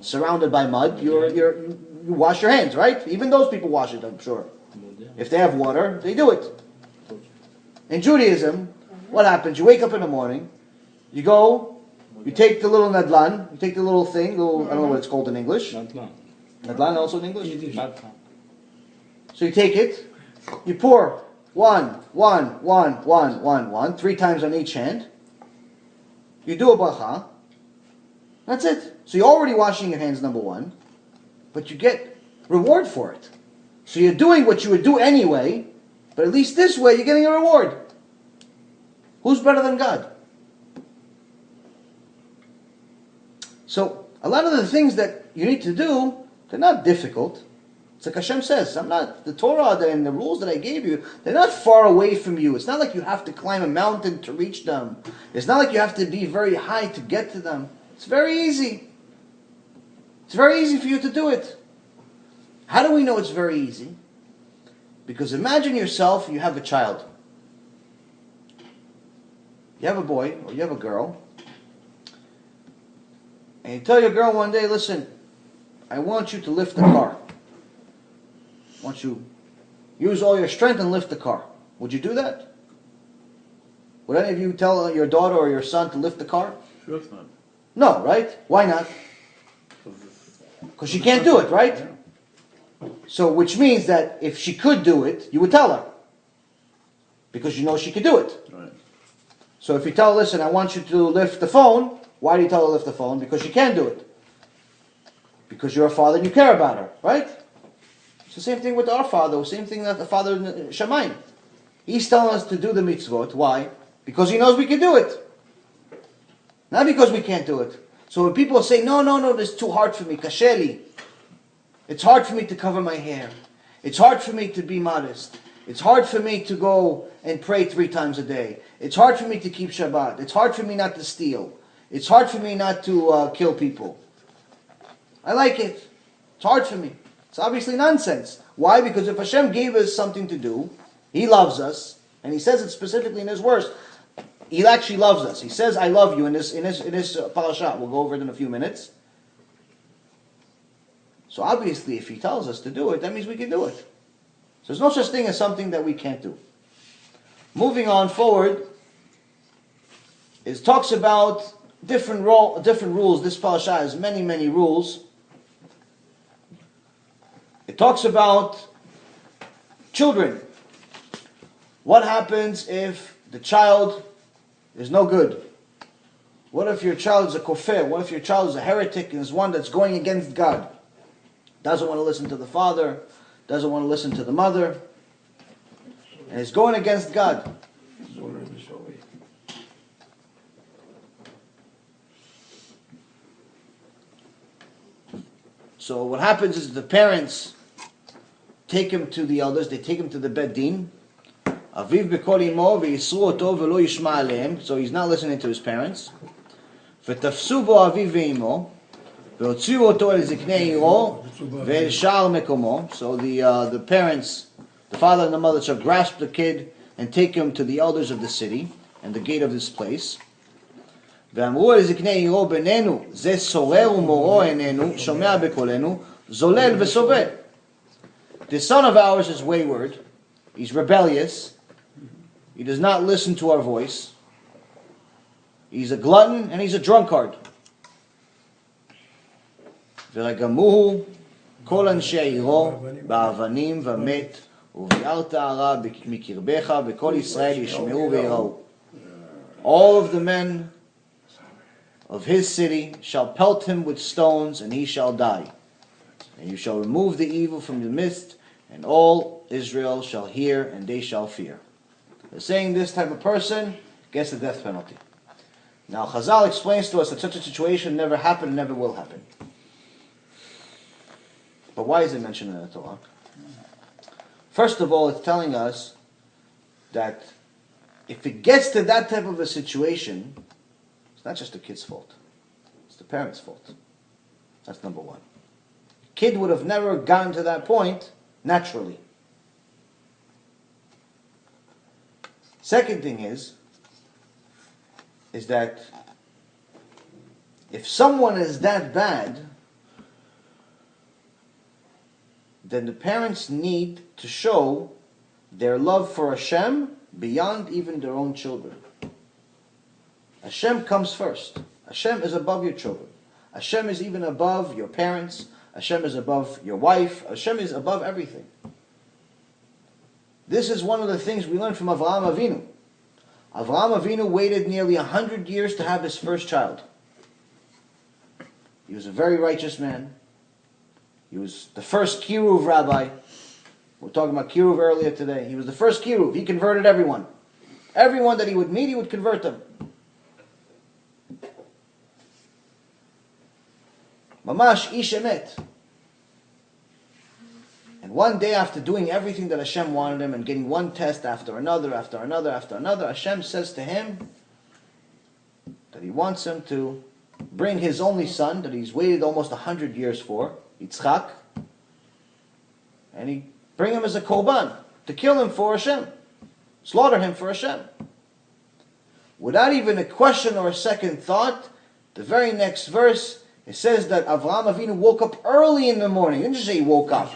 surrounded by mud, you wash your hands, right? Even those people wash it, I'm sure. If they have water, they do it. In Judaism, what happens? You wake up in the morning, you go, you take the little nadlan, you take the little thing, I don't know what it's called in English. Nadlan also in English? So you take it, you pour 1, 3 times on each hand. You do a bracha. That's it. So you're already washing your hands, number 1, but you get reward for it. So you're doing what you would do anyway, but at least this way you're getting a reward. Who's better than God? So a lot of the things that you need to do, they're not difficult. It's like Hashem says, the Torah and the rules that I gave you, they're not far away from you. It's not like you have to climb a mountain to reach them. It's not like you have to be very high to get to them. It's very easy. It's very easy for you to do it. How do we know it's very easy? Because imagine yourself, you have a child. You have a boy or you have a girl. And you tell your girl one day, listen, I want you to lift the car. I want you to use all your strength and lift the car. Would you do that? Would any of you tell your daughter or your son to lift the car? Sure not. No, right? Why not? Because she can't do it, right? Yeah. So, which means that if she could do it, you would tell her. Because you know she could do it. Right. So if you tell her, listen, I want you to lift the phone, why do you tell her to lift the phone? Because she can do it. Because you're a father and you care about her, right? It's the same thing with our father, same thing that the father in Shamayim. He's telling us to do the mitzvot. Why? Because he knows we can do it. Not because we can't do it. So when people say, no, this is too hard for me, kasheli. It's hard for me to cover my hair. It's hard for me to be modest. It's hard for me to go and pray 3 times a day. It's hard for me to keep Shabbat. It's hard for me not to steal. It's hard for me not to kill people. I like it. It's hard for me. It's obviously nonsense. Why? Because if Hashem gave us something to do, He loves us, and He says it specifically in His words. He actually loves us. He says, "I love you" in this Parashat. We'll go over it in a few minutes. So obviously, if He tells us to do it, that means we can do it. So there's no such thing as something that we can't do. Moving on forward, it talks about different rules. This Parashat has many, many rules. It talks about children. What happens if the child is no good? What if your child is a kofir? What if your child is a heretic and is one that's going against God? Doesn't want to listen to the father, doesn't want to listen to the mother, and is going against God. So what happens is the parents take him to the elders, they take him to the Beit Din. Aviv b'kol imo v'yisru oto v'lo yishma aleim. So he's not listening to his parents. V'tafsu bo aviv ve'imo v'otziu oto el ziknei iro ve'el sha'ar mekomo. So the parents, the father and the mother, shall grasp the kid and take him to the elders of the city and the gate of this place. ואמרו אל זקני עירו בינינו, זה סורר ומורו איננו, שומע בקולנו, זולל וסובל. This son of ours is wayward, he's rebellious, he does not listen to our voice, he's a glutton and he's a drunkard. ורגמוהו כל אנשי עירו באבנים ומת, וביערת הרע מקרבך, וכל ישראל ישמעו ויראו. All of the men of his city shall pelt him with stones, and he shall die. And you shall remove the evil from the midst, and all Israel shall hear, and they shall fear. They're saying this type of person gets the death penalty. Now Chazal explains to us that such a situation never happened and never will happen. But why is it mentioned in the Torah? First of all, it's telling us that if it gets to that type of a situation, it's not just the kid's fault. It's the parents' fault. That's number one. The kid would have never gotten to that point naturally. Second thing is that if someone is that bad, then the parents need to show their love for Hashem beyond even their own children. Hashem comes first. Hashem is above your children. Hashem is even above your parents. Hashem is above your wife. Hashem is above everything. This is one of the things we learned from Avraham Avinu. Avraham Avinu waited nearly 100 years to have his first child. He was a very righteous man. He was the first Kiruv rabbi. We were talking about Kiruv earlier today. He was the first Kiruv. He converted everyone. Everyone that he would meet, he would convert them. Mamash ish emet. And one day, after doing everything that Hashem wanted him and getting one test after another, Hashem says to him that He wants him to bring his only son that he's waited almost 100 years for, Yitzchak, and He bring him as a korban to kill him for Hashem, slaughter him for Hashem. Without even a question or a second thought, the very next verse, it says that Avraham Avinu woke up early in the morning. It didn't just say he woke up.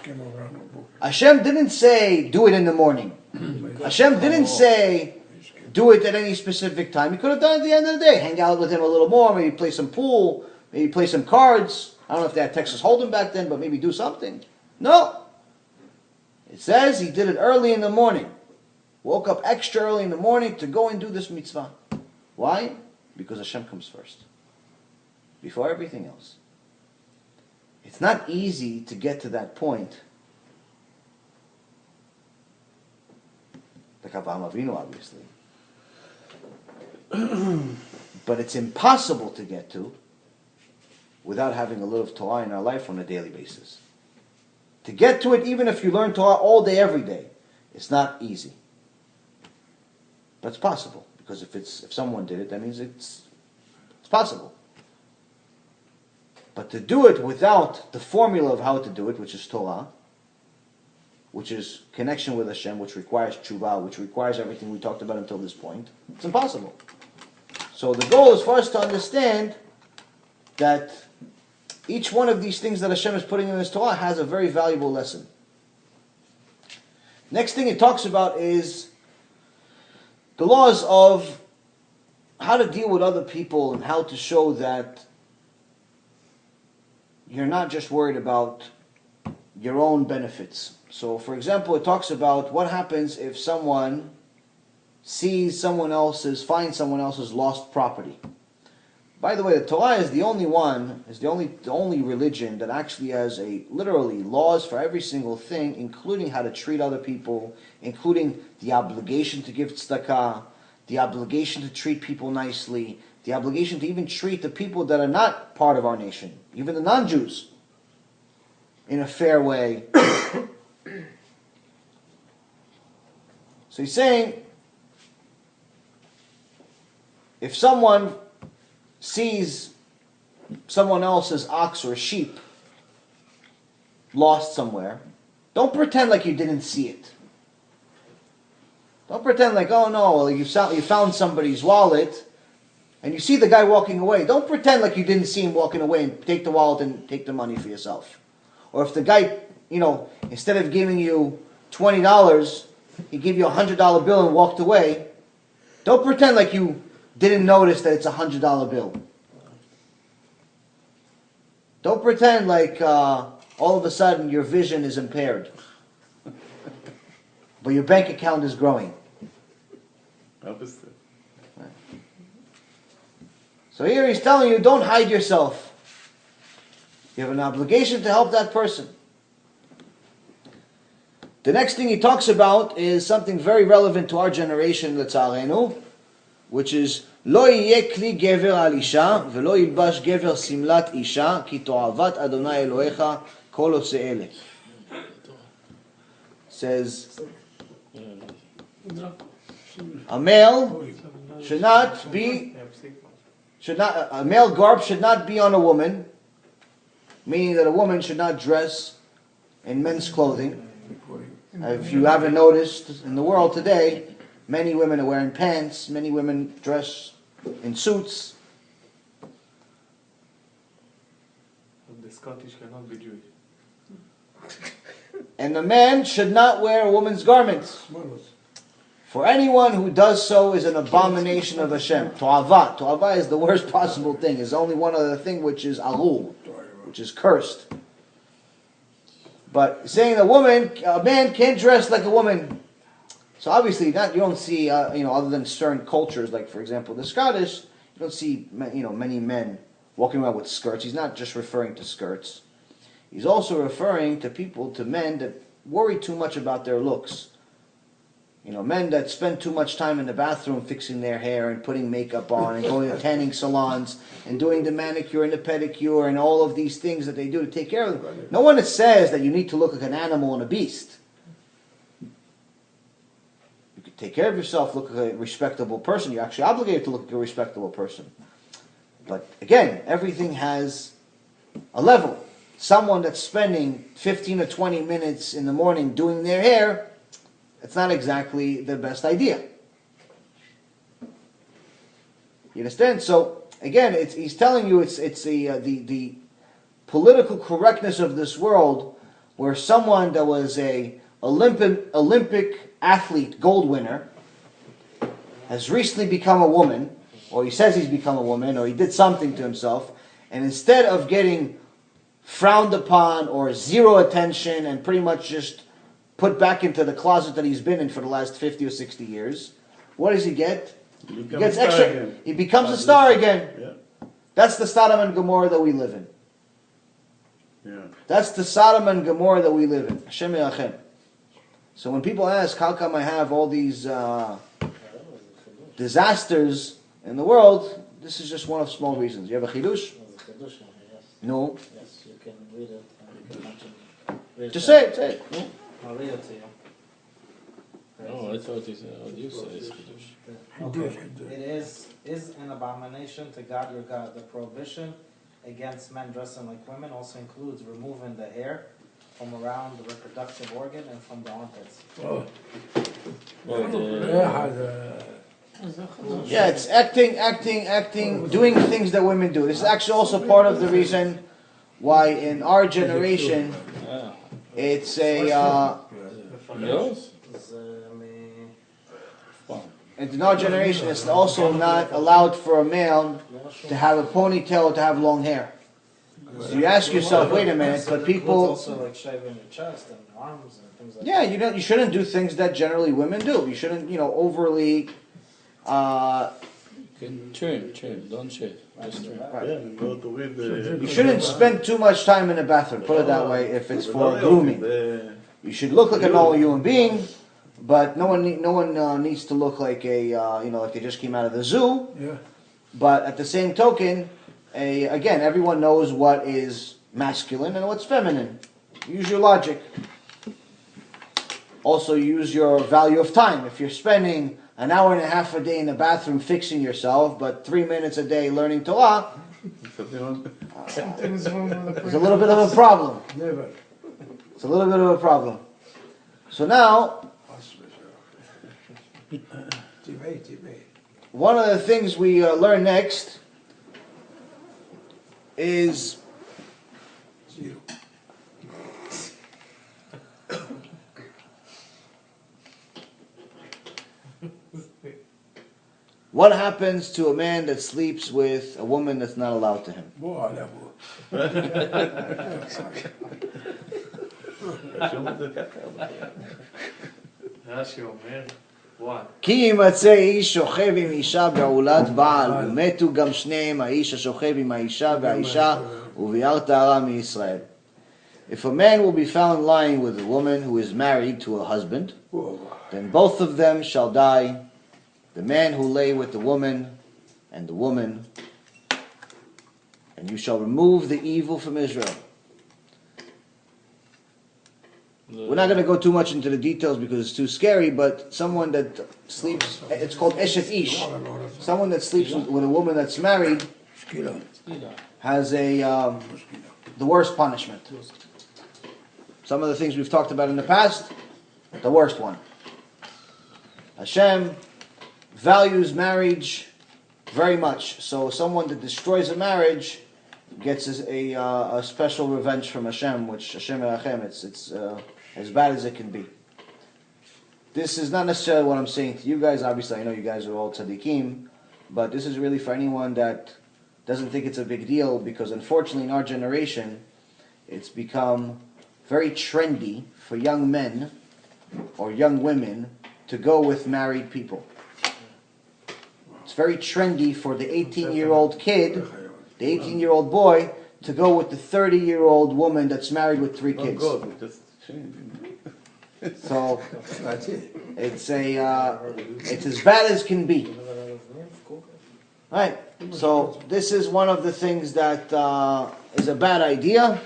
Hashem didn't say, do it in the morning. Hashem didn't say, do it at any specific time. He could have done it at the end of the day. Hang out with him a little more, maybe play some pool, maybe play some cards. I don't know if they had Texas Hold'em back then, but maybe do something. No. It says he did it early in the morning. Woke up extra early in the morning to go and do this mitzvah. Why? Because Hashem comes first. Before everything else. It's not easy to get to that point. Like Avraham Avinu, obviously. But it's impossible to get to without having a little Torah in our life on a daily basis. To get to it, even if you learn Torah all day, every day, it's not easy. But it's possible. Because if someone did it, that means it's possible. But to do it without the formula of how to do it, which is Torah, which is connection with Hashem, which requires tshuva, which requires everything we talked about until this point, it's impossible. So the goal is for us to understand that each one of these things that Hashem is putting in His Torah has a very valuable lesson. Next thing it talks about is the laws of how to deal with other people and how to show that you're not just worried about your own benefits. So, for example, it talks about what happens if someone finds someone else's lost property. By the way, the Torah is the only religion that actually has literally laws for every single thing, including how to treat other people, including the obligation to give tzedakah, the obligation to treat people nicely, the obligation to even treat the people that are not part of our nation, even the non-Jews, in a fair way. So he's saying, if someone sees someone else's ox or sheep lost somewhere, don't pretend like you didn't see it. Don't pretend like, oh no, you found somebody's wallet and you see the guy walking away. Don't pretend like you didn't see him walking away and take the wallet and take the money for yourself. Or if the guy, instead of giving you $20, he gave you a $100 bill and walked away, don't pretend like you didn't notice that it's a $100 bill. Don't pretend like all of a sudden your vision is impaired, but your bank account is growing. Opposite. So here he's telling you, don't hide yourself. You have an obligation to help that person. The next thing he talks about is something very relevant to our generation, l'tzarenu, which is לא יהיה כלי גבר על אישה ולא ילבש גבר שמלת אישה כי תועבת אדוני אלוהיך כל עושה אלה. Says a male garb should not be on a woman, meaning that a woman should not dress in men's clothing. If you haven't noticed, in the world today, many women are wearing pants, many women dress in suits. The Scottish cannot be Jewish. And the man should not wear a woman's garments. For anyone who does so is an abomination of Hashem. To'ava. To'ava is the worst possible thing. There's only one other thing, which is Elul, which is cursed. But saying a man can't dress like a woman. So obviously, you don't see, other than certain cultures, like for example the Scottish, you don't see, many men walking around with skirts. He's not just referring to skirts. He's also referring to men that worry too much about their looks. Men that spend too much time in the bathroom fixing their hair and putting makeup on and going to tanning salons and doing the manicure and the pedicure and all of these things that they do to take care of them. No one says that you need to look like an animal and a beast. You could take care of yourself, look like a respectable person. You're actually obligated to look like a respectable person. But again, everything has a level. Someone that's spending 15 or 20 minutes in the morning doing their hair, it's not exactly the best idea. You understand? So again, he's telling you it's the political correctness of this world, where someone that was a Olympic athlete, gold winner, has recently become a woman, or he says he's become a woman, or he did something to himself, and instead of getting frowned upon or zero attention and pretty much just put back into the closet that he's been in for the last 50 or 60 years, what does he get? He gets extra. Again. He becomes a star again. Yeah. That's the Sodom and Gomorrah that we live in. Yeah. That's the Sodom and Gomorrah that we live in. Hashem Yachem. So when people ask, how come I have all these disasters in the world, this is just one of small reasons. You have a chidush? No. Yes, you can read it and you can mention it. Just say it. No? I'll read it to you. No, I thought it's what you say is Kiddush. Okay. It is an abomination to God your God. The prohibition against men dressing like women also includes removing the hair from around the reproductive organ and from the armpits. Well, Yeah, it's acting, doing things that women do. This is actually also part of the reason why in our generation it's a Yours? in our generation it's also not allowed for a male to have a ponytail, to have long hair. So you ask yourself, wait a minute, but people also like shaving your chest and arms and things like yeah, that. you shouldn't do things that generally women do. You shouldn't, overly Trim, don't shave. Just trim. you shouldn't spend too much time in the bathroom, put it that way, if it's for grooming. You should look like a normal human being, but no one needs to look like like they just came out of the zoo. Yeah. But at the same token, again, everyone knows what is masculine and what's feminine. Use your logic. Also use your value of time. If you're spending an hour and a half a day in the bathroom fixing yourself, but 3 minutes a day learning Torah, Something's wrong with the there's a little bit of a problem. Never. It's a little bit of a problem. So now, one of the things we learn next is what happens to a man that sleeps with a woman that's not allowed to him. רש"י אומר, what? כי יימצא איש שוכב עם אישה בעולת בעל, ומתו גם שניהם, האיש השוכב עם האישה והאישה, וביער טהרה מישראל. If a man will be found lying with a woman who is married to a husband, then both of them shall die, the man who lay with the woman and the woman, and you shall remove the evil from Israel. We're not going to go too much into the details because it's too scary, but someone that sleeps, it's called Eshet Ish. Someone that sleeps with a woman that's married has the worst punishment. Some of the things we've talked about in the past, the worst one. Hashem values marriage very much. So someone that destroys a marriage gets a special revenge from Hashem, which Hashem Erachem, it's as bad as it can be. This is not necessarily what I'm saying to you guys. Obviously, I know you guys are all tzaddikim, but this is really for anyone that doesn't think it's a big deal, because unfortunately in our generation, it's become very trendy for young men or young women to go with married people. It's very trendy for the 18-year-old kid, the 18-year-old boy, to go with the 30-year-old woman that's married with 3 kids. So it's as bad as can be. Right. So this is one of the things that is a bad idea.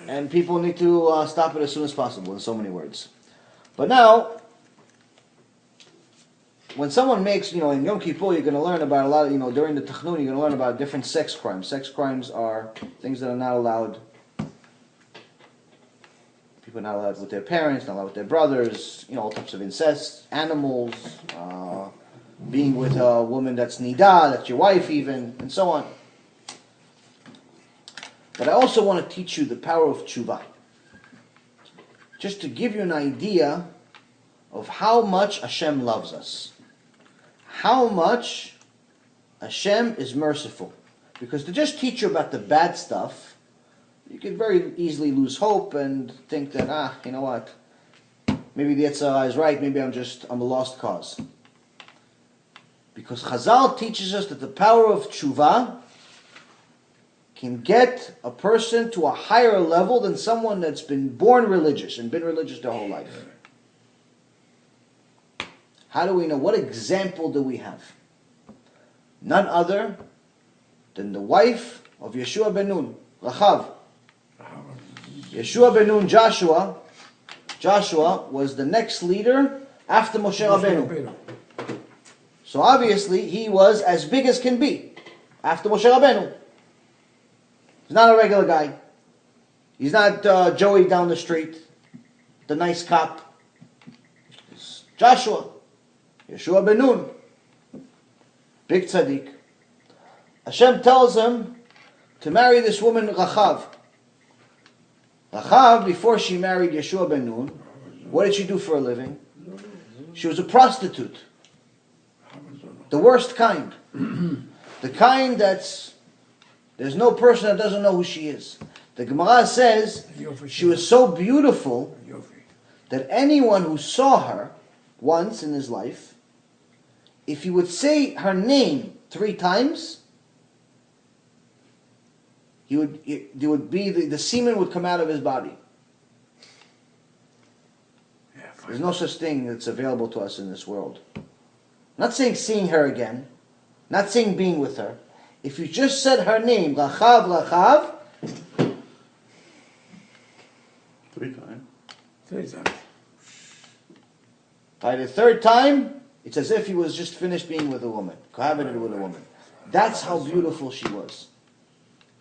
And people need to stop it as soon as possible, in so many words. But now, when someone makes, in Yom Kippur, you're going to learn about a lot of, during the Tachnun, you're going to learn about different sex crimes. Sex crimes are things that are not allowed. People are not allowed with their parents, not allowed with their brothers, all types of incest, animals, being with a woman that's nidah, that's your wife even, and so on. But I also want to teach you the power of tshuva. Just to give you an idea of how much Hashem loves us. How much Hashem is merciful. Because to just teach you about the bad stuff, you can very easily lose hope and think that, you know what, maybe the Yetzer Hara is right, maybe I'm a lost cause. Because Chazal teaches us that the power of tshuva can get a person to a higher level than someone that's been born religious and been religious their whole life. How do we know? What example do we have? None other than the wife of Yeshua ben Nun, Rachav. Yeshua ben Nun, Joshua was the next leader after Moshe Rabbeinu. So obviously he was as big as can be after Moshe Rabbeinu. He's not a regular guy. He's not Joey down the street, the nice cop. It's Joshua, Yeshua ben Nun, big tzaddik. Hashem tells him to marry this woman Rachav. Rachav, before she married Yeshua ben Nun, what did she do for a living? She was a prostitute. The worst kind. The kind there's no person that doesn't know who she is. The Gemara says she was so beautiful that anyone who saw her once in his life, if he would say her name 3 times, the semen would come out of his body. There's no such thing that's available to us in this world. I'm not saying seeing her again, not saying being with her. If you just said her name, Rachav, Rachav, 3 times. 3 times. by the 3rd time, it's as if he was just finished being with a woman, cohabited with a woman. That's how beautiful she was.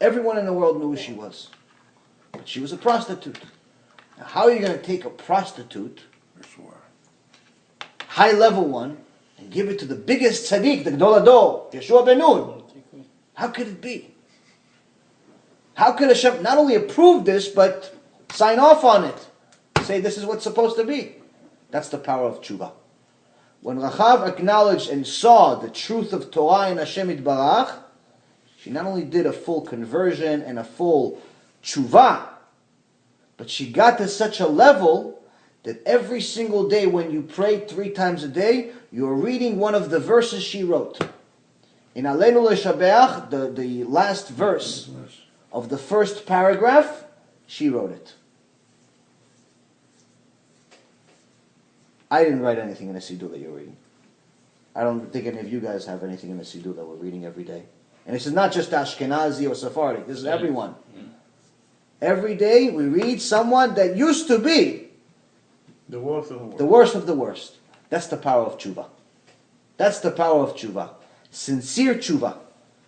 Everyone in the world knew who she was. But she was a prostitute. Now, how are you going to take a prostitute, high level one, and give it to the biggest tzaddik, the Gdol Hador, Yeshua ben Nun? How could it be? How could Hashem not only approve this, but sign off on it? Say this is what's supposed to be. That's the power of tshuva. When Rachav acknowledged and saw the truth of Torah and Hashem Yitbarach, she not only did a full conversion and a full tshuva, but she got to such a level that every single day when you prayed 3 times a day, you're reading one of the verses she wrote. In Aleinu L'Shabeach, the last verse of the first paragraph, she wrote it. I didn't write anything in the Siddur that you're reading. I don't think any of you guys have anything in the Siddur that we're reading every day. And this is not just Ashkenazi or Sephardic. This is everyone. Every day we read someone that used to be The worst of the worst. the worst of the worst. That's the power of tshuva. That's the power of tshuva. Sincere tshuva.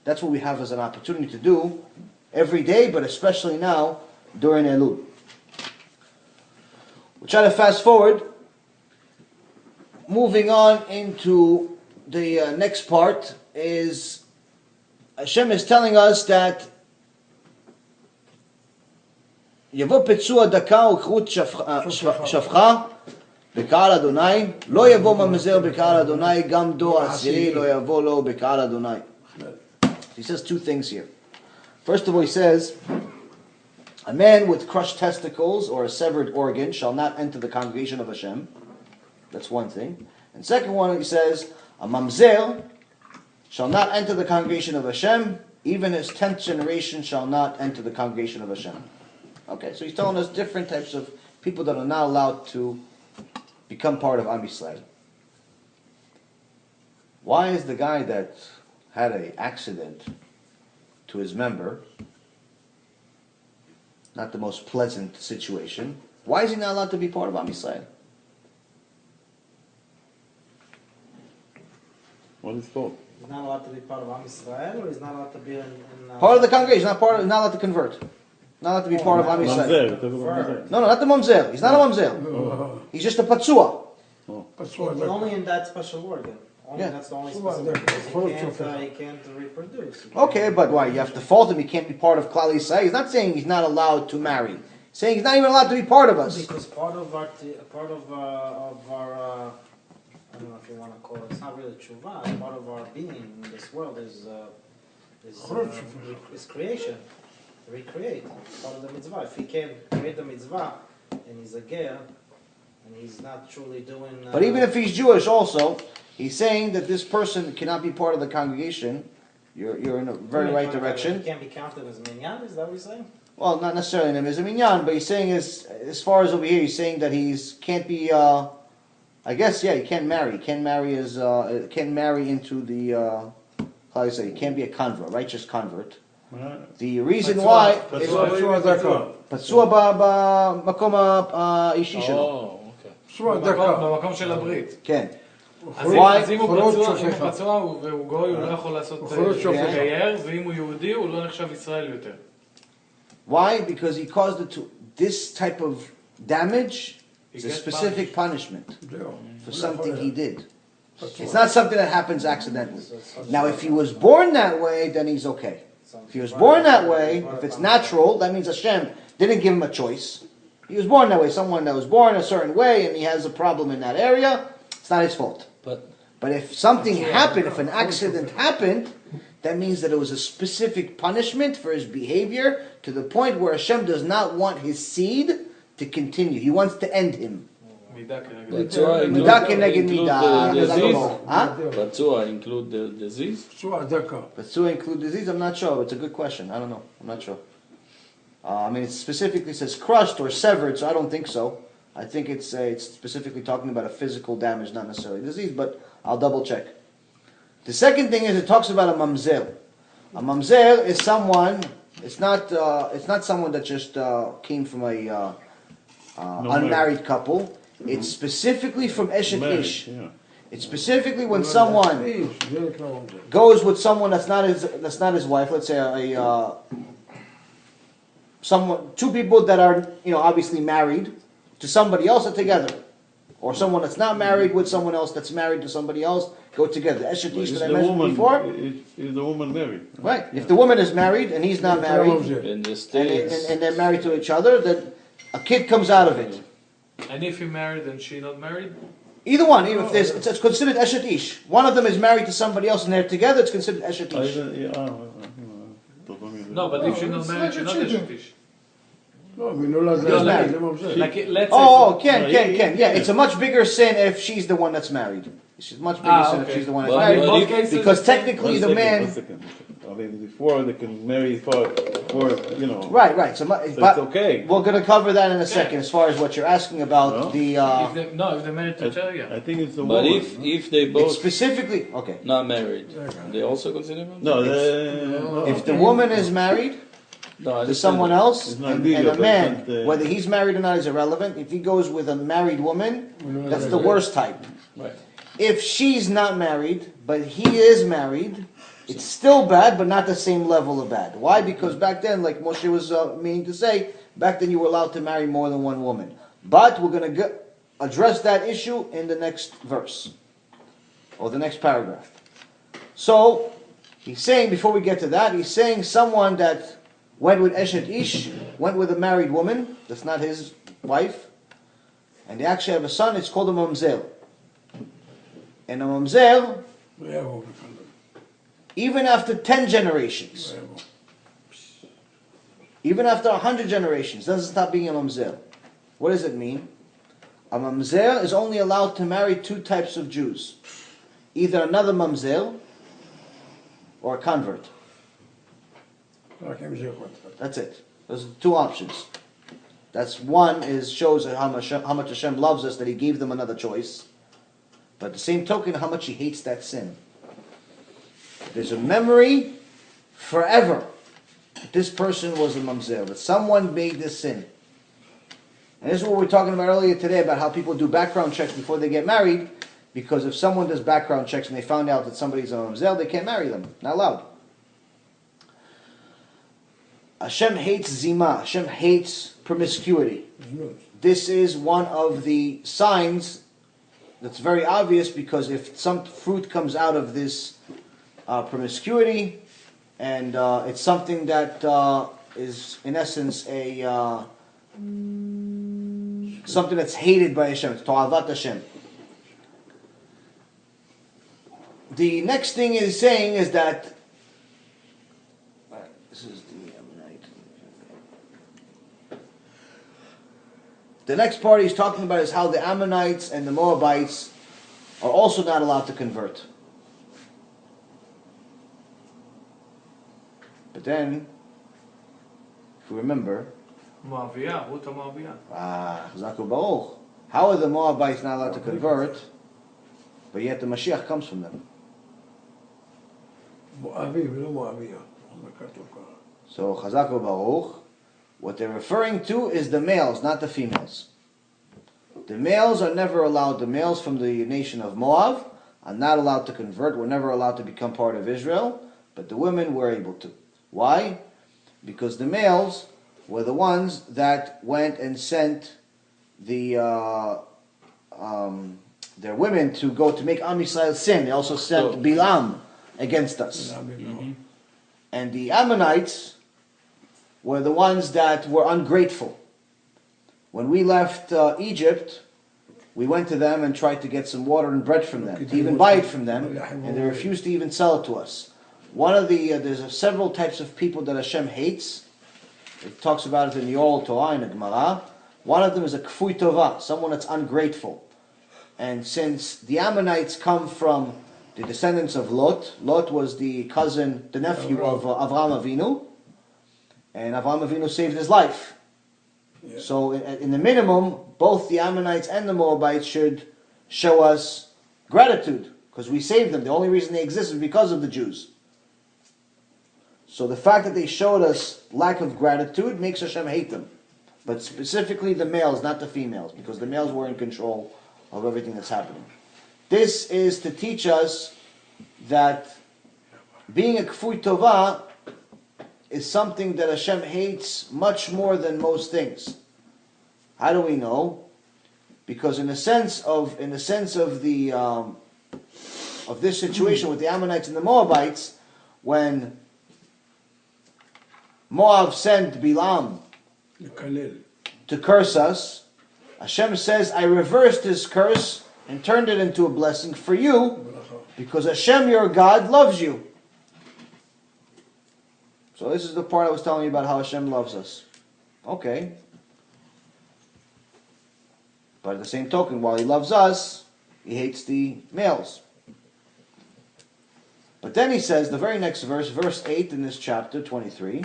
That's what we have as an opportunity to do every day, but especially now during Elul. We'll try to fast forward. Moving on into the next part is Hashem is telling us that יבוא פצוע דקה וכרות שפחה בקהל אדוני, לא יבוא ממזר בקהל אדוני, גם דור עשירי לא יבוא לו בקהל אדוני. He says 2 things here. First of all, he says, a man with crushed testicles or a severed organ shall not enter the congregation of Hashem. That's one thing. And second one, he says, a mamzer shall not enter the congregation of Hashem, even his 10th generation shall not enter the congregation of Hashem. Okay, so he's telling us different types of people that are not allowed to become part of Am Yisrael. Why is the guy that had an accident to his member, not the most pleasant situation, why is he not allowed to be part of Am Yisrael? What is fault? He's not allowed to be part of Am Yisrael, or he's not allowed to be in Part of the congregation, not allowed to convert. Not allowed to be part of Am Yisrael. Mamzer, talk about mamzer. No, not the mamzer. He's not a mamzer. He's just a patsua. only in that special organ. Yeah. That's the only specific. He can't reproduce. Okay, but why? You have to fault him. He can't be part of Klal Yisrael. He's not saying he's not allowed to marry. He's saying he's not even allowed to be part of us. Because part of our I don't know if you want to call it. It's not really tshuva. Part of our being in this world is creation. Recreate. Part of the mitzvah. If he can't create the mitzvah and he's a ger and he's not truly doing. But even if he's Jewish, also, he's saying that this person cannot be part of the congregation. You're in a very right direction. He can't be counted as minyan. Is that what you're saying? Well, not necessarily in as a minyan, but he's saying as far as over here, he's saying that can't be. I guess he can't marry. He can't marry into the Klal Yisrael, you can't be a convert, righteous convert. Right. The reason why is פצוע. פצוע במקום האישי שלו. או, אוקיי. במקום של הברית. כן. אז אם הוא פצוע והוא גוי, הוא לא יכול לעשות גייר, ואם הוא יהודי, הוא לא נחשב ישראל יותר. Why? Because he caused it to, this type of damage is a specific punishment for something he did. It's not something that happens accidentally. Now, if he was born that way, then he's okay. If he was born that way, if it's natural, that means Hashem didn't give him a choice. He was born that way. Someone that was born a certain way and he has a problem in that area, it's not his fault. But if something happened, if an accident happened, that means that it was a specific punishment for his behavior to the point where Hashem does not want his seed to continue. He wants to end him. פצוע מידה כנגד מידה. פצוע include the disease? Petsua include disease? I'm not sure. It's a good question. I don't know. I'm not sure. I mean, it specifically says crushed or severed, so I don't think so. I think it's specifically talking about a physical damage, not necessarily disease, but I'll double check. The second thing is it talks about a mamzer. A mamzer is someone. It's not someone that just came from a unmarried couple. It's specifically from Eshet Ish. Yeah. It's specifically when someone goes with someone that's not his wife. Let's say two people that are obviously married to somebody else are together, or someone that's not married with someone else that's married to somebody else go together. Eshet Ish that I mentioned before. Is the woman married? Right. If the woman is married and he's not married, In the States. and they're married to each other, then a kid comes out of it. And if you're married and she not married? Either one, even if it's considered Eshet Ish. One of them is married to somebody else and they're together, it's considered Eshet Ish. No, but if she's not married, she's not Eshet Ish. Like, let's Oh, can. Yeah, it's a much bigger sin if she's the one that's married. It's a much bigger sin if she's the one that's Well, married. in both cases, Because technically the man... I mean, before they can marry for Right. So it's but okay. we're going to cover that in a second as far as what you're asking about. No? The if they're married to each other, yeah. I think it's the But woman. if they it's both specifically... Okay. not married, they also consider them? No, If the woman is married No, to someone else, It's not and legal, a but man, it's not, whether he's married or not is irrelevant. If he goes with a married woman, that's the worst type. Right. If she's not married, but he is married, it's still bad, but not the same level of bad. Why? Because back then, like Moshe was meaning to say, back then you were allowed to marry more than one woman. But we're going to address that issue in the next verse, or the next paragraph. So, he's saying, before we get to that, he's saying someone that went with Eshet Ish, went with a married woman, that's not his wife, and they actually have a son, it's called a mamzer. And a mamzer, even after 10 generations, even after 100 generations, doesn't stop being a mamzer. What does it mean? A mamzer is only allowed to marry two types of Jews. Either another mamzer or a convert. That's it. Those are the two options. That's one shows how much Hashem loves us that He gave them another choice. But at the same token, how much He hates that sin. There's a memory forever that this person was a mamzer, that someone made this sin. And this is what we were talking about earlier today about how people do background checks before they get married, because if someone does background checks and they found out that somebody's a mamzer, they can't marry them. Not allowed. Hashem hates zima. Hashem hates promiscuity. This is one of the signs that's very obvious, because if some fruit comes out of this promiscuity, and it's something that is in essence something that's hated by Hashem. It's ta'avat Hashem. The next thing he's saying is that this is the Ammonite. The next part he's talking about is how the Ammonites and the Moabites are also not allowed to convert. But then, if you remember, Chazaku Baruch, how are the Moabites not allowed to convert, but yet the Mashiach comes from them? So Chazak Baruch, what they're referring to is the males, not the females. The males are never allowed, the males from the nation of Moab are not allowed to convert, were never allowed to become part of Israel, but the women were able to. Why? Because the males were the ones that went and sent their women to go to make Am Yisrael sin. They also sent Bilam against us. And the Ammonites were the ones that were ungrateful. When we left Egypt, we went to them and tried to get some water and bread from them, to even buy it from them, and they refused to even sell it to us. One of there's several types of people that Hashem hates. It talks about it in the Shiur Torah, in the Gemara. One of them is a kfui tova, someone that's ungrateful. And since the Ammonites come from the descendants of Lot, Lot was the nephew of Avraham Avinu, and Avraham Avinu saved his life. Yeah. So in the minimum, both the Ammonites and the Moabites should show us gratitude, because we saved them. The only reason they exist is because of the Jews. So the fact that they showed us lack of gratitude makes Hashem hate them. But specifically the males, not the females, because the males were in control of everything that's happening. This is to teach us that being a kfui tova is something that Hashem hates much more than most things. How do we know? Because in the sense of the of this situation with the Ammonites and the Moabites, when Moab sent Bilam to curse us, Hashem says, I reversed his curse and turned it into a blessing for you, because Hashem, your God, loves you. So this is the part I was telling you about how Hashem loves us. Okay. But at the same token, while he loves us, he hates the males. But then he says, the very next verse, verse 8 in this chapter, 23,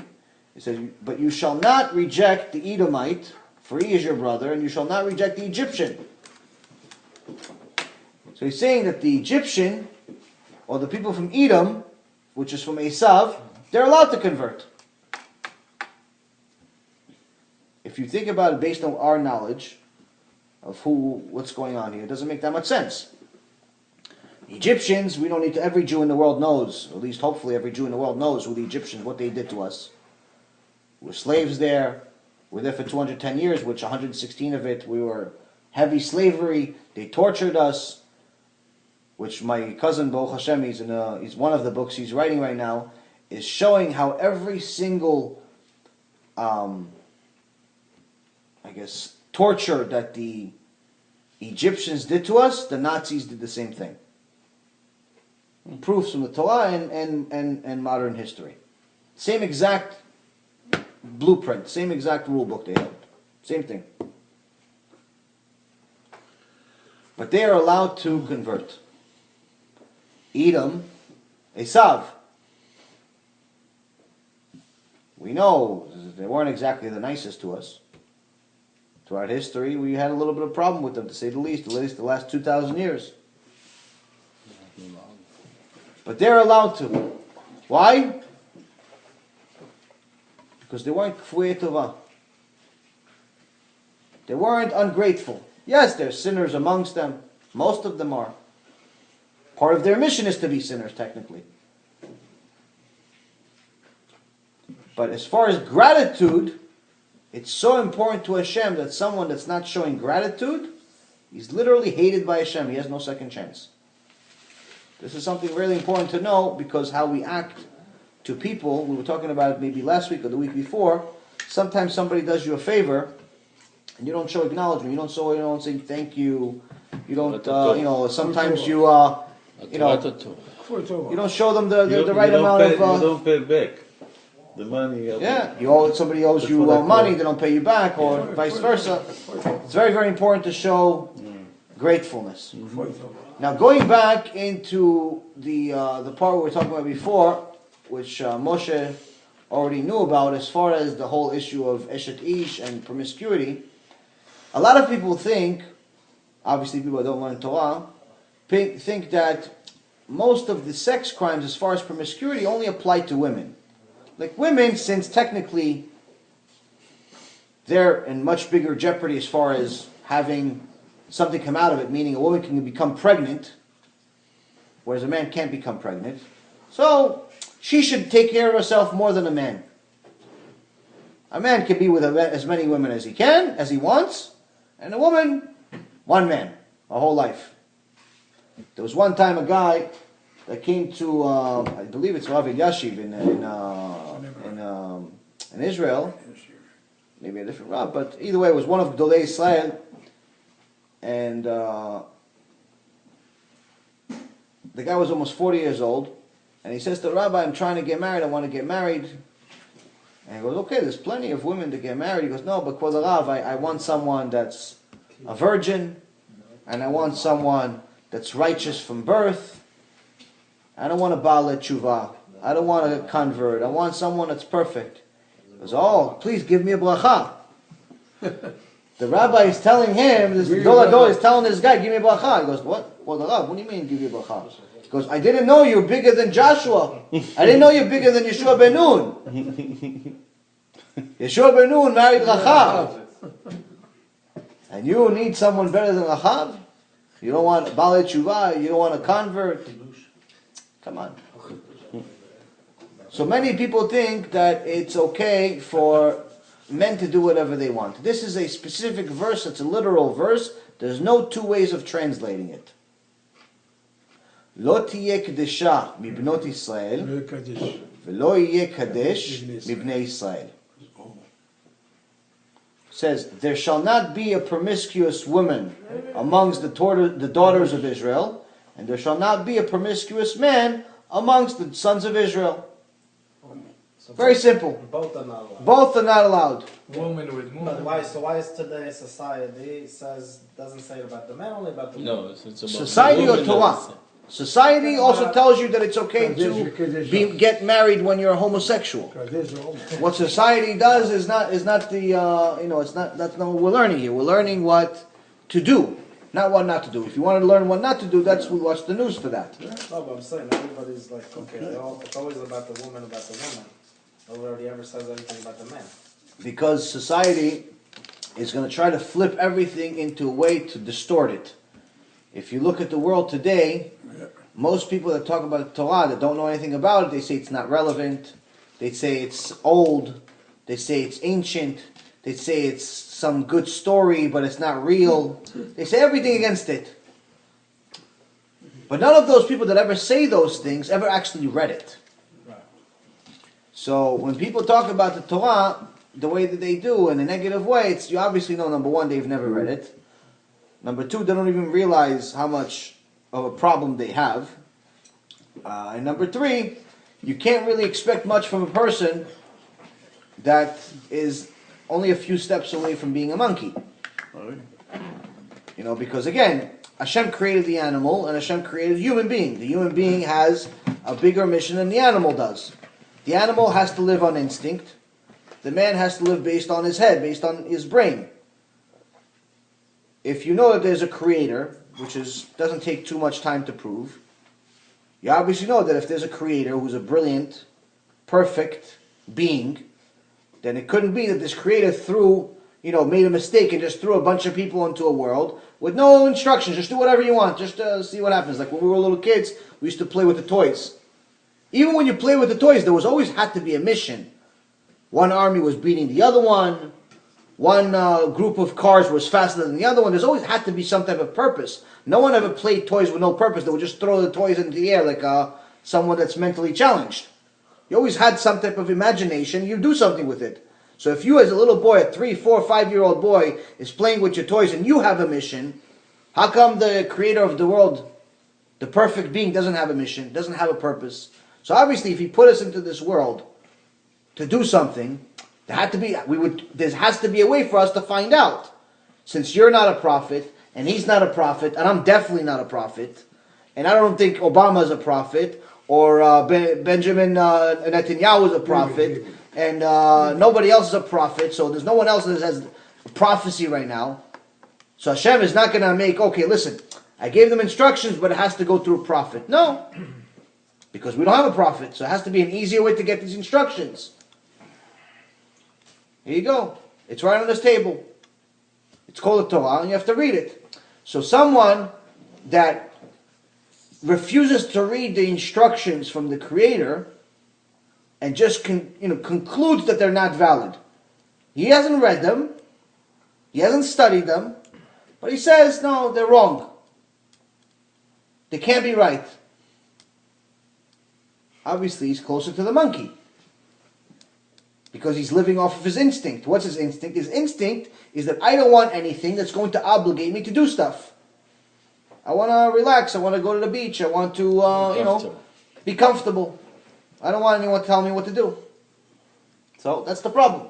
he says, but you shall not reject the Edomite, for he is your brother, and you shall not reject the Egyptian. So he's saying that the Egyptian, or the people from Edom, which is from Esav, they're allowed to convert. If you think about it based on our knowledge of what's going on here, it doesn't make that much sense. The Egyptians, we don't need to, every Jew in the world knows, or at least hopefully every Jew in the world knows who the Egyptians, what they did to us. We're slaves there. We're there for 210 years, which 116 of it, we were heavy slavery. They tortured us, which my cousin, Baruch Hashem, he's one of the books he's writing right now, is showing how every single, torture that the Egyptians did to us, the Nazis did the same thing. Proofs from the Torah and modern history. Same exact blueprint, same exact rule book they had. Same thing. But they are allowed to convert. Edom, Esav. We know they weren't exactly the nicest to us. Throughout history, we had a little bit of problem with them, to say the least, at least the last 2,000 years. But they're allowed to. Why? Because they weren't kfui tova. They weren't ungrateful. Yes, there's sinners amongst them. Most of them are. Part of their mission is to be sinners, technically. But as far as gratitude, it's so important to Hashem that someone that's not showing gratitude, he's literally hated by Hashem. He has no second chance. This is something really important to know, because how we act to people, we were talking about it maybe last week or the week before, sometimes somebody does you a favor, and you don't show acknowledgement, you don't say thank you, you don't, sometimes you don't show them the right amount of... You don't pay back the money. Somebody owes you money, they don't pay you back, or vice versa. It's very, very important to show gratefulness. Now, going back into the part we were talking about before, which Moshe already knew about, as far as the whole issue of Eshet Ish and promiscuity, a lot of people think, obviously people that don't learn Torah, think that most of the sex crimes, as far as promiscuity, only apply to women. Like women, since technically they're in much bigger jeopardy as far as having something come out of it, meaning a woman can become pregnant, whereas a man can't become pregnant. So she should take care of herself more than a man. A man can be with as many women as he can, as he wants, and a woman, one man, a whole life. There was one time a guy that came to, I believe it's Rav Yashiv in Israel, maybe a different Rav, but either way, it was one of Gedolei Israel, and the guy was almost 40 years old, and he says to the Rabbi, I'm trying to get married, I want to get married. And he goes, okay, there's plenty of women to get married. He goes, no, but Kvod Rav, I want someone that's a virgin, and I want someone that's righteous from birth. I don't want a Baal Tshuva. I don't want a convert. I want someone that's perfect. He goes, oh, please give me a bracha. The rabbi is telling him, this Gadol is telling this guy, give me a bracha. He goes, what? Kvod Rav, what do you mean give me a bracha? He goes, I didn't know you're bigger than Joshua. I didn't know you're bigger than Yeshua ben Nun. Yeshua ben Nun married Rachav. And you need someone better than Rachav? You don't want Balei Tshuva, you don't want a convert. Come on. So many people think that it's okay for men to do whatever they want. This is a specific verse, it's a literal verse. There's no two ways of translating it. לא תהיה קדשה מבנות ישראל ולא יהיה קדש מבני ישראל. Says, there shall not be a promiscuous woman amongst the daughters of Israel, and there shall not be a promiscuous man amongst the sons of Israel. So Very simple. Both are not allowed. Both are not allowed. Woman with woman. But why? So why is today's society doesn't say about the men, only about the women? No, it's about Society or women Torah? that- Society also tells you that it's okay to get married when you're a homosexual. What society does is not the it's not that's not what we're learning here. We're learning what to do, not what not to do. If you want to learn what not to do, we watch the news for that. No, but I'm saying everybody's like, okay, it's always about the woman, about the woman. Nobody ever says anything about the men. Because society is going to try to flip everything into a way to distort it. If you look at the world today, most people that talk about the Torah that don't know anything about it, they say it's not relevant, they say it's old, they say it's ancient, they say it's some good story but it's not real. They say everything against it. But none of those people that ever say those things ever actually read it. So when people talk about the Torah the way that they do in a negative way, you obviously know, number one, they've never read it. Number two, they don't even realize how much of a problem they have. And number three, you can't really expect much from a person that is only a few steps away from being a monkey. Because again, Hashem created the animal and Hashem created the human being. The human being has a bigger mission than the animal does. The animal has to live on instinct. The man has to live based on his head, based on his brain. If you know that there's a creator, which doesn't take too much time to prove, you obviously know that if there's a creator who's a brilliant, perfect being, then it couldn't be that this creator made a mistake and just threw a bunch of people into a world with no instructions. Just do whatever you want. Just see what happens. Like when we were little kids, we used to play with the toys. Even when you play with the toys, there was always had to be a mission. One army was beating the other one. One group of cars was faster than the other one. There's always had to be some type of purpose. No one ever played toys with no purpose. They would just throw the toys into the air like someone that's mentally challenged. You always had some type of imagination. You do something with it. So if you as a little boy, a 3, 4, 5-year-old boy, is playing with your toys and you have a mission, how come the creator of the world, the perfect being, doesn't have a mission, doesn't have a purpose? So obviously if he put us into this world to do something, there has to be a way for us to find out. Since you're not a prophet, and he's not a prophet, and I'm definitely not a prophet, and I don't think Obama is a prophet, or Benjamin Netanyahu is a prophet, and nobody else is a prophet, so there's no one else that has prophecy right now. So Hashem is not going to make, okay, listen, I gave them instructions, but it has to go through a prophet. No, because we don't have a prophet, so it has to be an easier way to get these instructions. Here you go. It's right on this table. It's called the Torah, and you have to read it. So someone that refuses to read the instructions from the Creator and just concludes that they're not valid. He hasn't read them. He hasn't studied them. But he says, no, they're wrong. They can't be right. Obviously, he's closer to the monkey. Because he's living off of his instinct. What's his instinct? His instinct is that I don't want anything that's going to obligate me to do stuff. I want to relax. I want to go to the beach. I want to, be comfortable. I don't want anyone to tell me what to do. So that's the problem.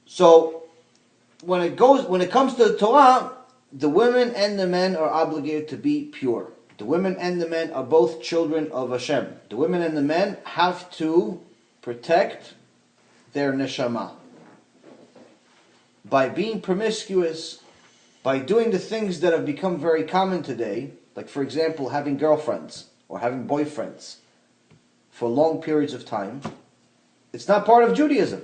So when it comes to the Torah, the women and the men are obligated to be pure. The women and the men are both children of Hashem. The women and the men have to protect their neshama. By being promiscuous, by doing the things that have become very common today, like for example having girlfriends or having boyfriends for long periods of time, it's not part of Judaism.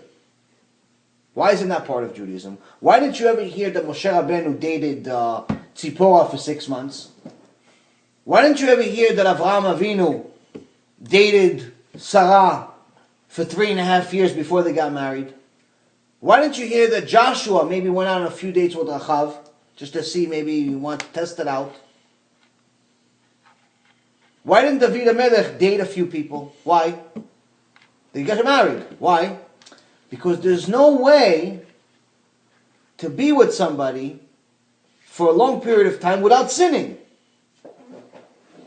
Why is it not part of Judaism? Why didn't you ever hear that Moshe Rabbeinu dated Tzipporah for 6 months? Why didn't you ever hear that Avraham Avinu dated Sarah for 3.5 years before they got married? Why didn't you hear that Joshua maybe went out on a few dates with Rachav, just to see, maybe you want to test it out? Why didn't David HaMelech date a few people? Why? They got married. Why? Because there's no way to be with somebody for a long period of time without sinning.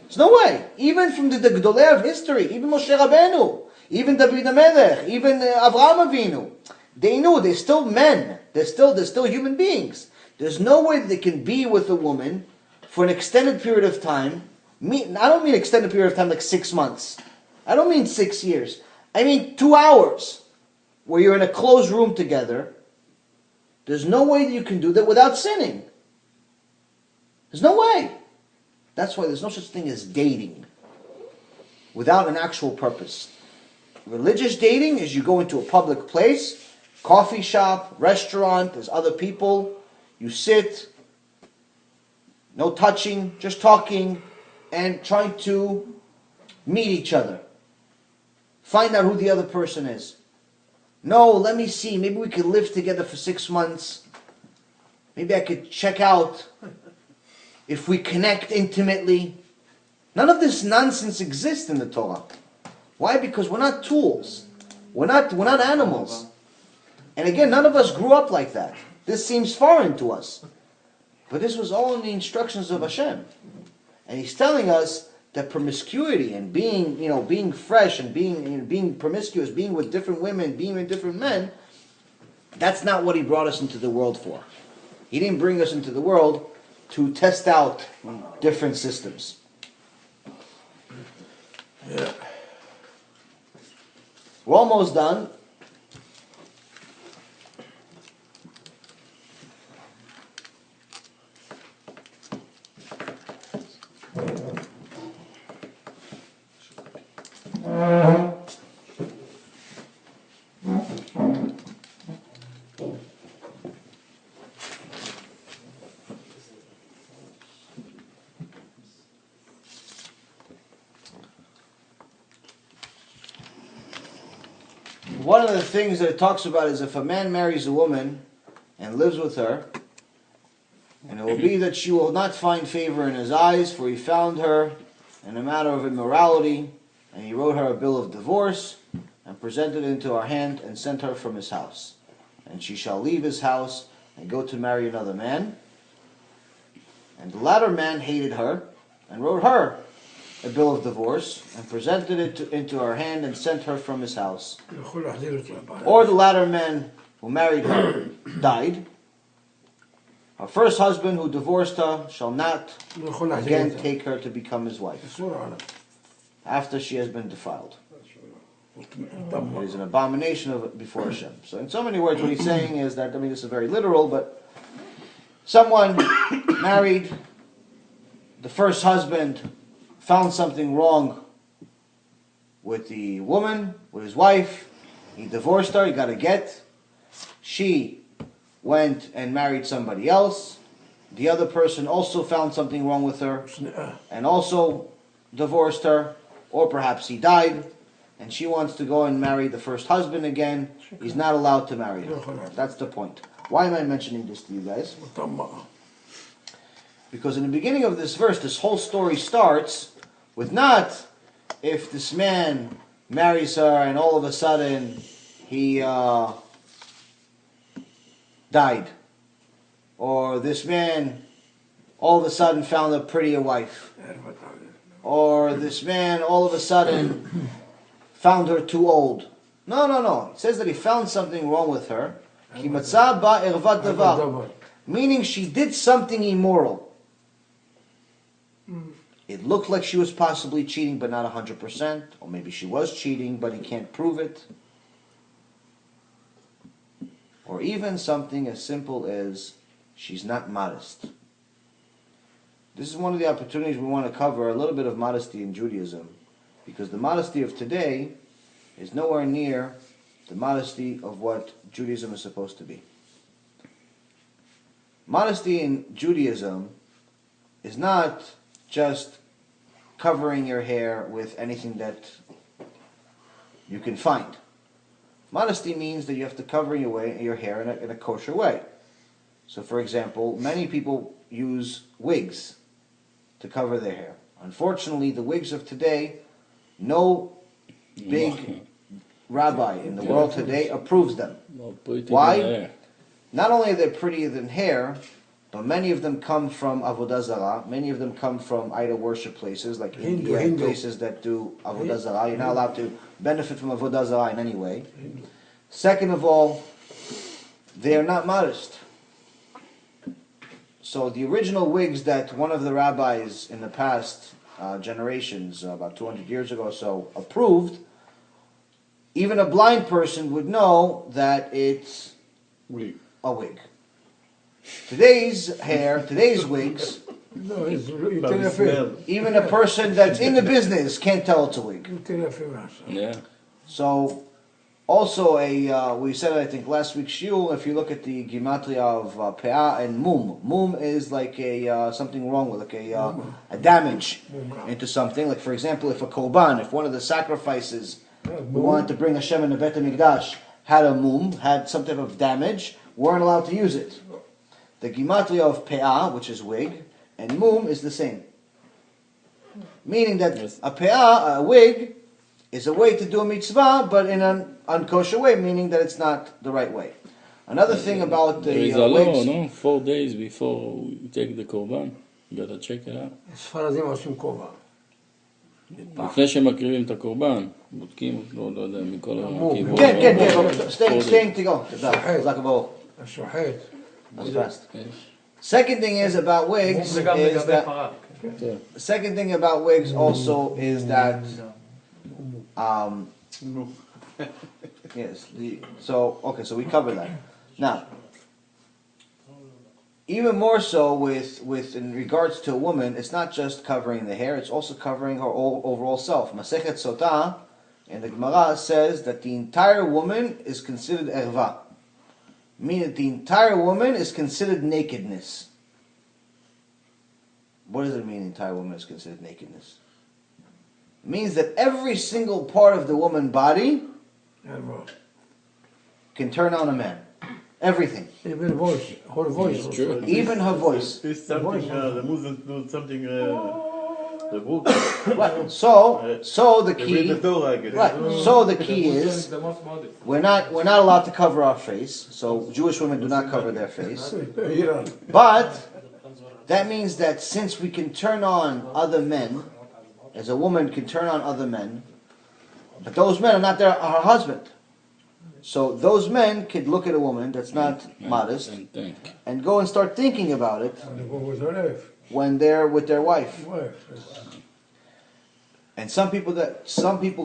There's no way. Even from the Gedolei of history, even Moshe Rabbeinu, even David HaMelech, even Avraham Avinu, they knew they're still men. They're still human beings. There's no way that they can be with a woman for an extended period of time. I don't mean extended period of time like 6 months. I don't mean 6 years. I mean 2 hours where you're in a closed room together. There's no way that you can do that without sinning. There's no way. That's why there's no such thing as dating without an actual purpose. Religious dating is you go into a public place, coffee shop, restaurant, there's other people, you sit, no touching, just talking, and trying to meet each other. Find out who the other person is. No, let me see, maybe we could live together for 6 months. Maybe I could check out if we connect intimately. None of this nonsense exists in the Torah. Why? Because we're not tools. We're not animals. And again, none of us grew up like that. This seems foreign to us. But this was all in the instructions of Hashem. And He's telling us that promiscuity and being fresh and being promiscuous, being with different women, being with different men, that's not what He brought us into the world for. He didn't bring us into the world to test out different systems. Yeah. We're almost done. One of the things that it talks about is if a man marries a woman and lives with her, and it will be that she will not find favor in his eyes, for he found her in a matter of immorality, and he wrote her a bill of divorce, and presented it into her hand, and sent her from his house. And she shall leave his house, and go to marry another man. And the latter man hated her, and wrote her a bill of divorce, and presented it into her hand, and sent her from his house. Or the latter man who married her died. Her first husband who divorced her shall not again take her to become his wife after she has been defiled. It is an abomination before Hashem. So in so many words, what he's saying is that, this is very literal, but someone married the first husband found something wrong with the woman, with his wife. He divorced her, he got a get. She went and married somebody else. The other person also found something wrong with her and also divorced her, or perhaps he died and she wants to go and marry the first husband again. He's not allowed to marry her. That's the point. Why am I mentioning this to you guys? Because in the beginning of this verse, this whole story starts with not if this man marries her and all of a sudden he died, or this man all of a sudden found a prettier wife, or this man all of a sudden found her too old. No. It says that he found something wrong with her. Ki matzah ba ervat davar. Meaning she did something immoral. It looked like she was possibly cheating, but not 100%. Or maybe she was cheating, but he can't prove it. Or even something as simple as she's not modest. This is one of the opportunities we want to cover, a little bit of modesty in Judaism. Because the modesty of today is nowhere near the modesty of what Judaism is supposed to be. Modesty in Judaism is not just covering your hair with anything that you can find. Modesty means that you have to cover your hair in a kosher way. So for example, many people use wigs to cover their hair. Unfortunately, the wigs of today, no big rabbi in the world today approves them. Why? Not only are they prettier than hair, but many of them come from Avodah Zarah. Many of them come from idol worship places like India, places that do Avodah Zarah. You're not allowed to benefit from Avodah Zarah in any way. Second of all, they are not modest. So the original wigs that one of the rabbis in the past generations, about 200 years ago or so, approved, even a blind person would know that it's a wig. Today's hair, today's wigs, even a person that's in the business can't tell it's a wig. Yeah. So, also we said it I think last week's shiur, if you look at the gematria of pe'ah and mum is like a something wrong with, like a damage into something. Like for example, if a korban, if one of the sacrifices we wanted to bring Hashem in the Bet HaMikdash had a had some type of damage, we weren't allowed to use it. The gematria of pe'ah, which is wig, and mum is the same. Meaning that a pe'ah, a wig, is a way to do a mitzvah, but in an unkosher way, meaning that it's not the right way. Another thing about the there is a law, wigs, no? 4 days before you take the korban, you gotta check it out. ספרדים עושים כובע. לפני שמקריבים את הקורבן, בודקים, לא יודע, מכל הכיוון. כן, staying to go. השוחט. That's fast. Second thing is about wigs is that the second thing about wigs also is that yes, so we covered that. Now, even more so with in regards to a woman, it's not just covering the hair, it's also covering her overall self. Masechet Sotah in the Gemara says that the entire woman is considered erva, meaning that the entire woman is considered nakedness. What does it mean the entire woman is considered nakedness? It means that every single part of the woman's body can turn on a man. Everything. Even voice, her voice. It's true. Even her voice. It's something, the Muslims do something, the book. Right. So the They key. read the Torah, I guess. Right. So the key is the most modest. we're not allowed to cover our face. So Jewish women do not cover their face. But that means that since we can turn on other men, as a woman can turn on other men, but those men are not her husband. So those men could look at a woman that's not modest And think. and go and start thinking about it And go with her wife. when they're with their wife. Wife. And some people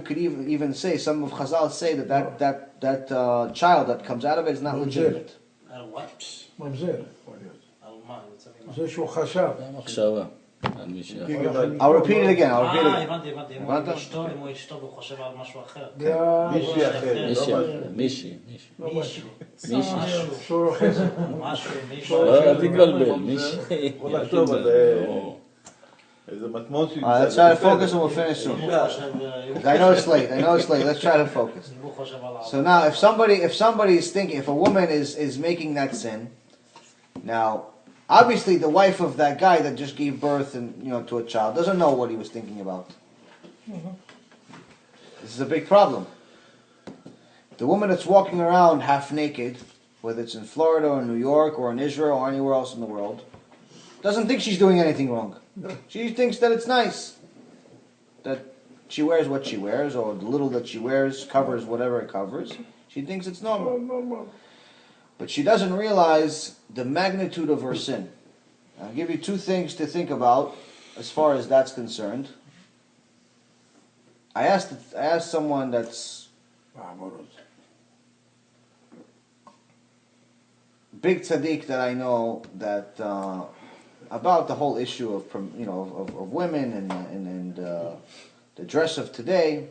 could even say, some of Chazal say that child that comes out of it is not legitimate. What? ממזר. Alma, what's that mean? זה שהוא חשב. מחשבה. על מי שאחר. I'll repeat it again. I'll repeat it again. הבנתי. אם הבנת? הוא אשתו והוא חושב על משהו אחר. מישהי אחר. מישהי. מישהו. שור חסד. משהו. אל תתבלבל, מישהי. יכול לחשוב על זה. איזה מטמון שימצא. Let's try to focus and we'll finish soon. הוא חושב... I know it's late. Let's try to focus. הוא חושב על... So now, if somebody is thinking, if a woman is making that sin, now, obviously the wife of that guy that just gave birth and to a child doesn't know what he was thinking about. This is a big problem. The woman that's walking around half naked, whether it's in Florida or New York or in Israel or anywhere else in the world, doesn't think she's doing anything wrong. She thinks that it's nice that she wears what she wears, or the little that she wears covers whatever it covers. She thinks it's normal. But she doesn't realize the magnitude of her sin. I'll give you two things to think about as far as that's concerned. I asked someone that's big tzaddik that I know that about the whole issue of women and the dress of today.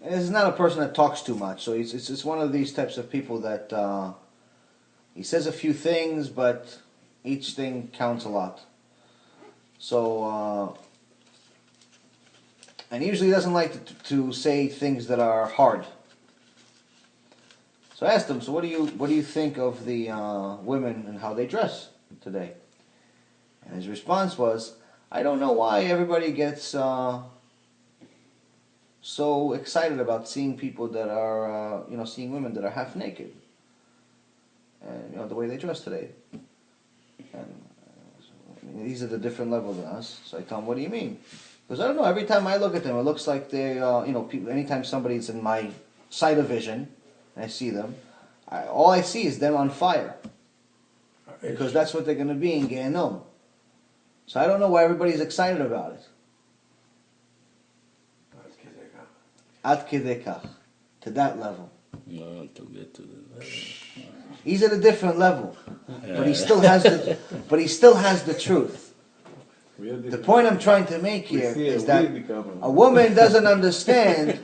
And this is not a person that talks too much, so it's one of these types of people that he says a few things, but each thing counts a lot. So, and he usually doesn't like to say things that are hard. So I asked him, so what do you think of the women and how they dress today? And his response was, I don't know why everybody gets so excited about seeing people that are, seeing women that are half naked, and the way they dress today. And he's at a different level than us. So I tell him, what do you mean? Because I don't know. Every time I look at them, it looks like they, people. Anytime somebody's in my sight of vision, and I see them, all I see is them on fire, because that's what they're going to be in Gehenom. So I don't know why everybody's excited about it. Ad kedei kach, to that level. No, to get to the He's at a different level, but he still has the truth. The point I'm trying to make here is that a woman doesn't understand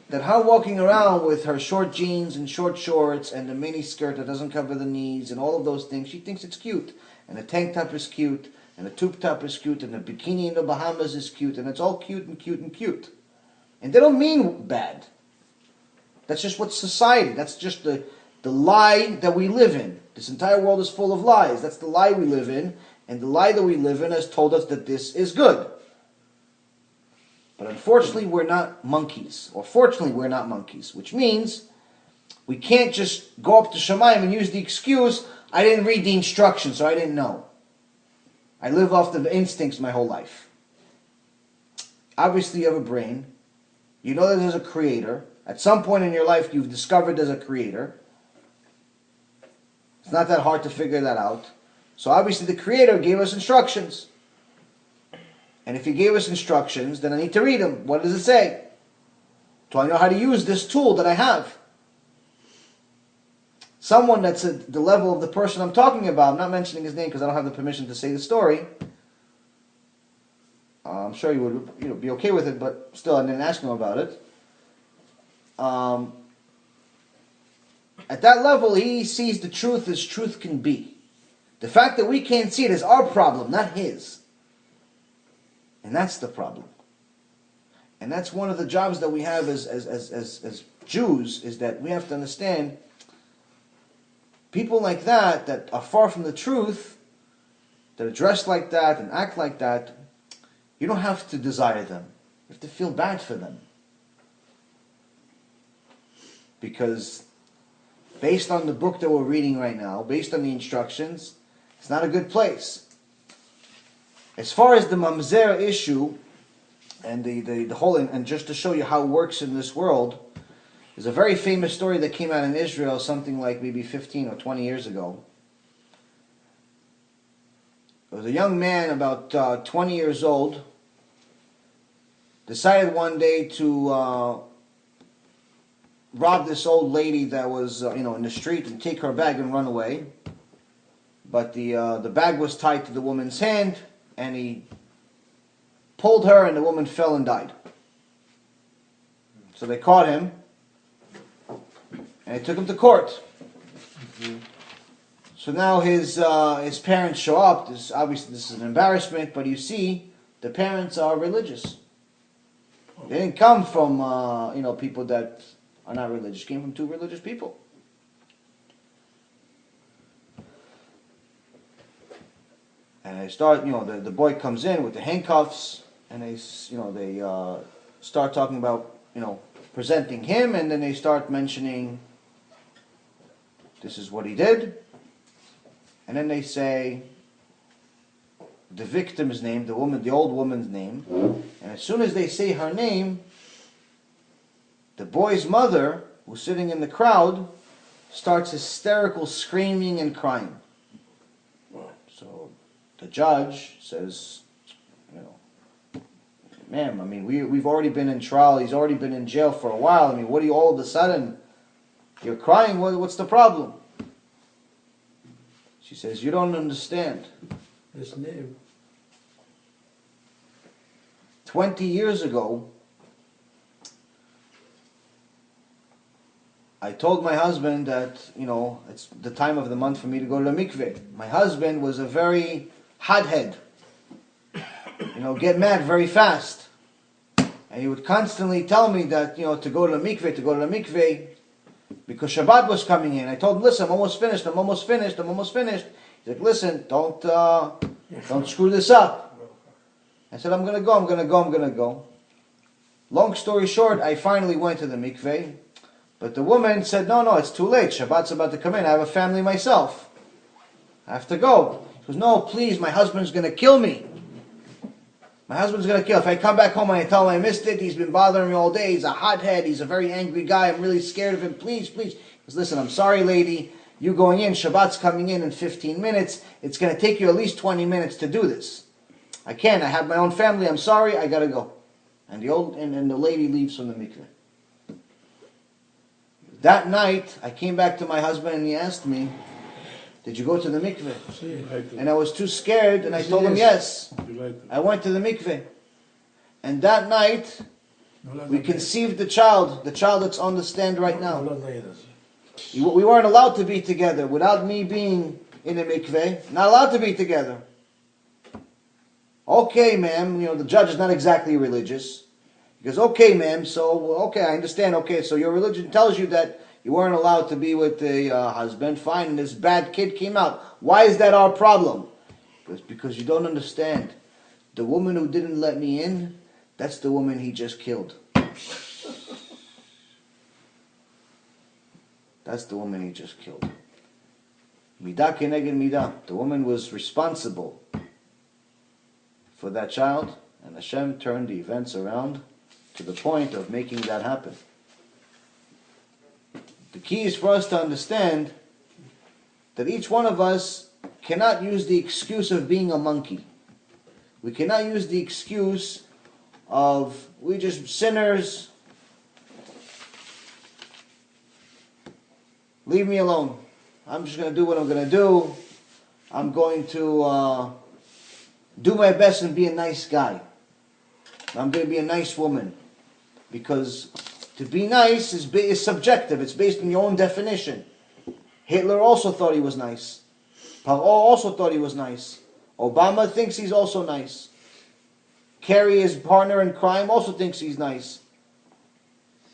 that her walking around with her short jeans and short shorts and the mini skirt that doesn't cover the knees and all of those things, she thinks it's cute. And the tank top is cute, and the tube top is cute, and the bikini in the Bahamas is cute, and it's all cute and cute and cute. And they don't mean bad. That's just what society, that's just the lie that we live in. This entire world is full of lies. That's the lie we live in, and the lie that we live in has told us that this is good. But unfortunately, we're not monkeys. Or fortunately, we're not monkeys. Which means we can't just go up to Shemayim and use the excuse, I didn't read the instructions, so I didn't know. I live off the instincts my whole life. Obviously, you have a brain. You know that there's a creator. At some point in your life, you've discovered there's a creator. It's not that hard to figure that out. So obviously the creator gave us instructions. And if he gave us instructions, then I need to read them. What does it say? Do I know how to use this tool that I have? Someone that's at the level of the person I'm talking about, I'm not mentioning his name because I don't have the permission to say the story. I'm sure you would be okay with it, but still I didn't ask him about it. At that level, he sees the truth as truth can be. The fact that we can't see it is our problem, not his. And that's the problem. And that's one of the jobs that we have as Jews, is that we have to understand people like that are far from the truth, that are dressed like that and act like that. You don't have to desire them. You have to feel bad for them. Because based on the book that we're reading right now, based on the instructions, it's not a good place. As far as the mamzer issue, and the whole, and just to show you how it works in this world, there's a very famous story that came out in Israel something like maybe 15 or 20 years ago. There was a young man about 20 years old, decided one day to rob this old lady that was in the street and take her bag and run away. But the bag was tied to the woman's hand, and he pulled her, and the woman fell and died. So they caught him, and they took him to court. So now his parents show up. Obviously this is an embarrassment, but you see, the parents are religious. They didn't come from people that are not religious. They came from two religious people. And they start, the boy comes in with the handcuffs, and they start talking about, presenting him, and then they start mentioning this is what he did. And then they say the victim's name, the old woman's name. And as soon as they say her name, the boy's mother, who's sitting in the crowd, starts hysterical screaming and crying. So the judge says, ma'am, I mean, we've already been in trial. He's already been in jail for a while. I mean, what are you all of a sudden? You're crying. What's the problem? She says, you don't understand. His name. 20 years ago, I told my husband that, it's the time of the month for me to go to the mikveh. My husband was a very hothead. Get mad very fast. And he would constantly tell me that, to go to the mikveh, because Shabbat was coming in. I told him, listen, I'm almost finished. He's like, listen, don't screw this up. I said, I'm going to go. Long story short, I finally went to the mikveh, but the woman said, no, it's too late. Shabbat's about to come in. I have a family myself. I have to go. She goes, no, please, my husband's going to kill me. If I come back home and I tell him I missed it, he's been bothering me all day. He's a hothead. He's a very angry guy. I'm really scared of him. Please. He goes, listen, I'm sorry, lady. You going in, Shabbat's coming in 15 minutes. It's going to take you at least 20 minutes to do this. I can't. I have my own family. I'm sorry. I got to go. And the lady leaves from the mikveh. That night, I came back to my husband and he asked me, did you go to the mikveh? And I was too scared, and I told him yes. I went to the mikveh. And that night, we conceived the child that's on the stand right now. We weren't allowed to be together without me being in the mikveh. Not allowed to be together. Okay, ma'am, the judge is not exactly religious. He goes, okay, ma'am, I understand. Okay, so your religion tells you that you weren't allowed to be with the husband. Fine, and this bad kid came out. Why is that our problem? It's because you don't understand. The woman who didn't let me in, that's the woman he just killed. That's the woman he just killed. Midah keneged midah. The woman was responsible for that child, and Hashem turned the events around to the point of making that happen. The key is for us to understand that each one of us cannot use the excuse of being a monkey. We cannot use the excuse of, we're just sinners. Leave me alone. I'm just going to do what I'm going to do. I'm going to do my best and be a nice guy. I'm going to be a nice woman. Because to be nice is subjective. It's based on your own definition. Hitler also thought he was nice. Paro also thought he was nice. Obama thinks he's also nice. Kerry, his partner in crime, also thinks he's nice.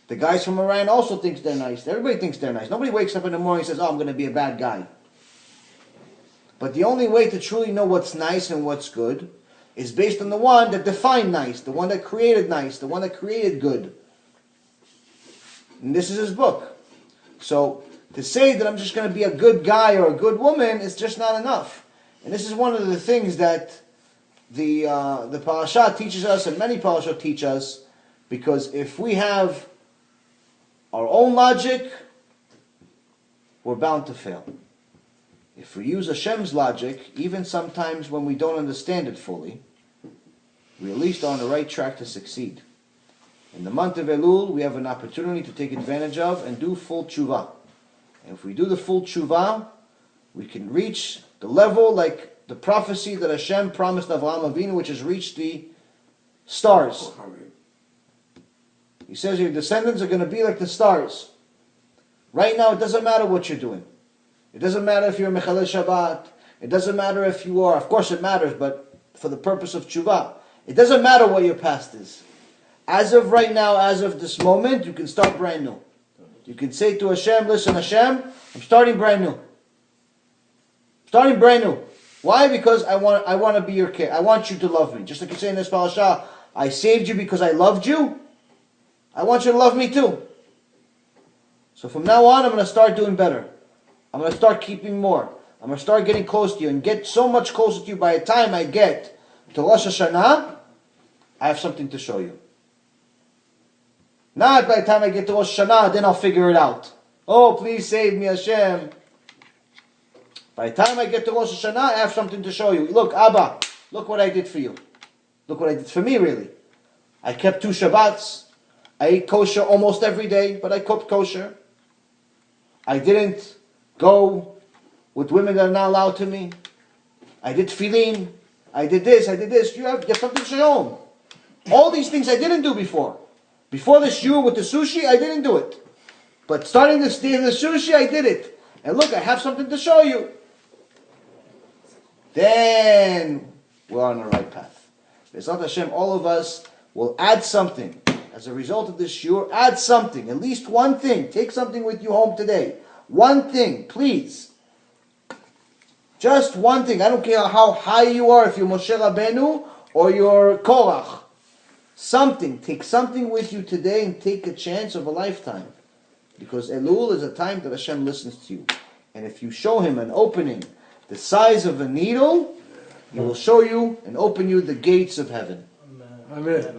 The guys from Iran also thinks they're nice. Everybody thinks they're nice. Nobody wakes up in the morning and says, I'm going to be a bad guy. But the only way to truly know what's nice and what's good is based on the one that defined nice, the one that created nice, the one that created good. And this is his book. So to say that I'm just going to be a good guy or a good woman is just not enough. And this is one of the things that the Parashat teaches us, and many Parashat teach us, because if we have our own logic, we're bound to fail. If we use Hashem's logic, even sometimes when we don't understand it fully, we at least are on the right track to succeed. In the month of Elul, we have an opportunity to take advantage of and do full tshuva. And if we do the full tshuva, we can reach the level like the prophecy that Hashem promised Avraham Avinu, which has reached the stars. He says your descendants are going to be like the stars. Right now, it doesn't matter what you're doing. It doesn't matter if you're Mechalel Shabbat. It doesn't matter if you are. Of course it matters, but for the purpose of tshuva. It doesn't matter what your past is. As of right now, as of this moment, you can start brand new. You can say to Hashem, listen Hashem, I'm starting brand new. Starting brand new. Why? Because I want to be your kid. I want you to love me. Just like you say in this parasha, I saved you because I loved you. I want you to love me too. So from now on, I'm going to start doing better. I'm going to start keeping more. I'm going to start getting close to you and get so much closer to you. By the time I get to Rosh Hashanah, I have something to show you. Not by the time I get to Rosh Hashanah, then I'll figure it out. Oh, please save me, Hashem. By the time I get to Rosh Hashanah, I have something to show you. Look, Abba, look what I did for you. Look what I did for me, really. I kept 2 Shabbats. I ate kosher almost every day, but I cooked kosher. I didn't go with women that are not allowed to me. I did tefillin. I did this, I did this. You have something to show. All these things I didn't do before. Before the shiur with the sushi, I didn't do it. But starting this day of the sushi, I did it. And look, I have something to show you. Then we're on the right path. B'ezrat Hashem, all of us will add something. As a result of this shiur, add something. At least one thing. Take something with you home today. One thing, please. Just one thing. I don't care how high you are, if you're Moshe Rabbeinu or you're Korach. Something. Take something with you today and take a chance of a lifetime. Because Elul is a time that Hashem listens to you. And if you show Him an opening the size of a needle, He will show you and open you the gates of heaven. Amen.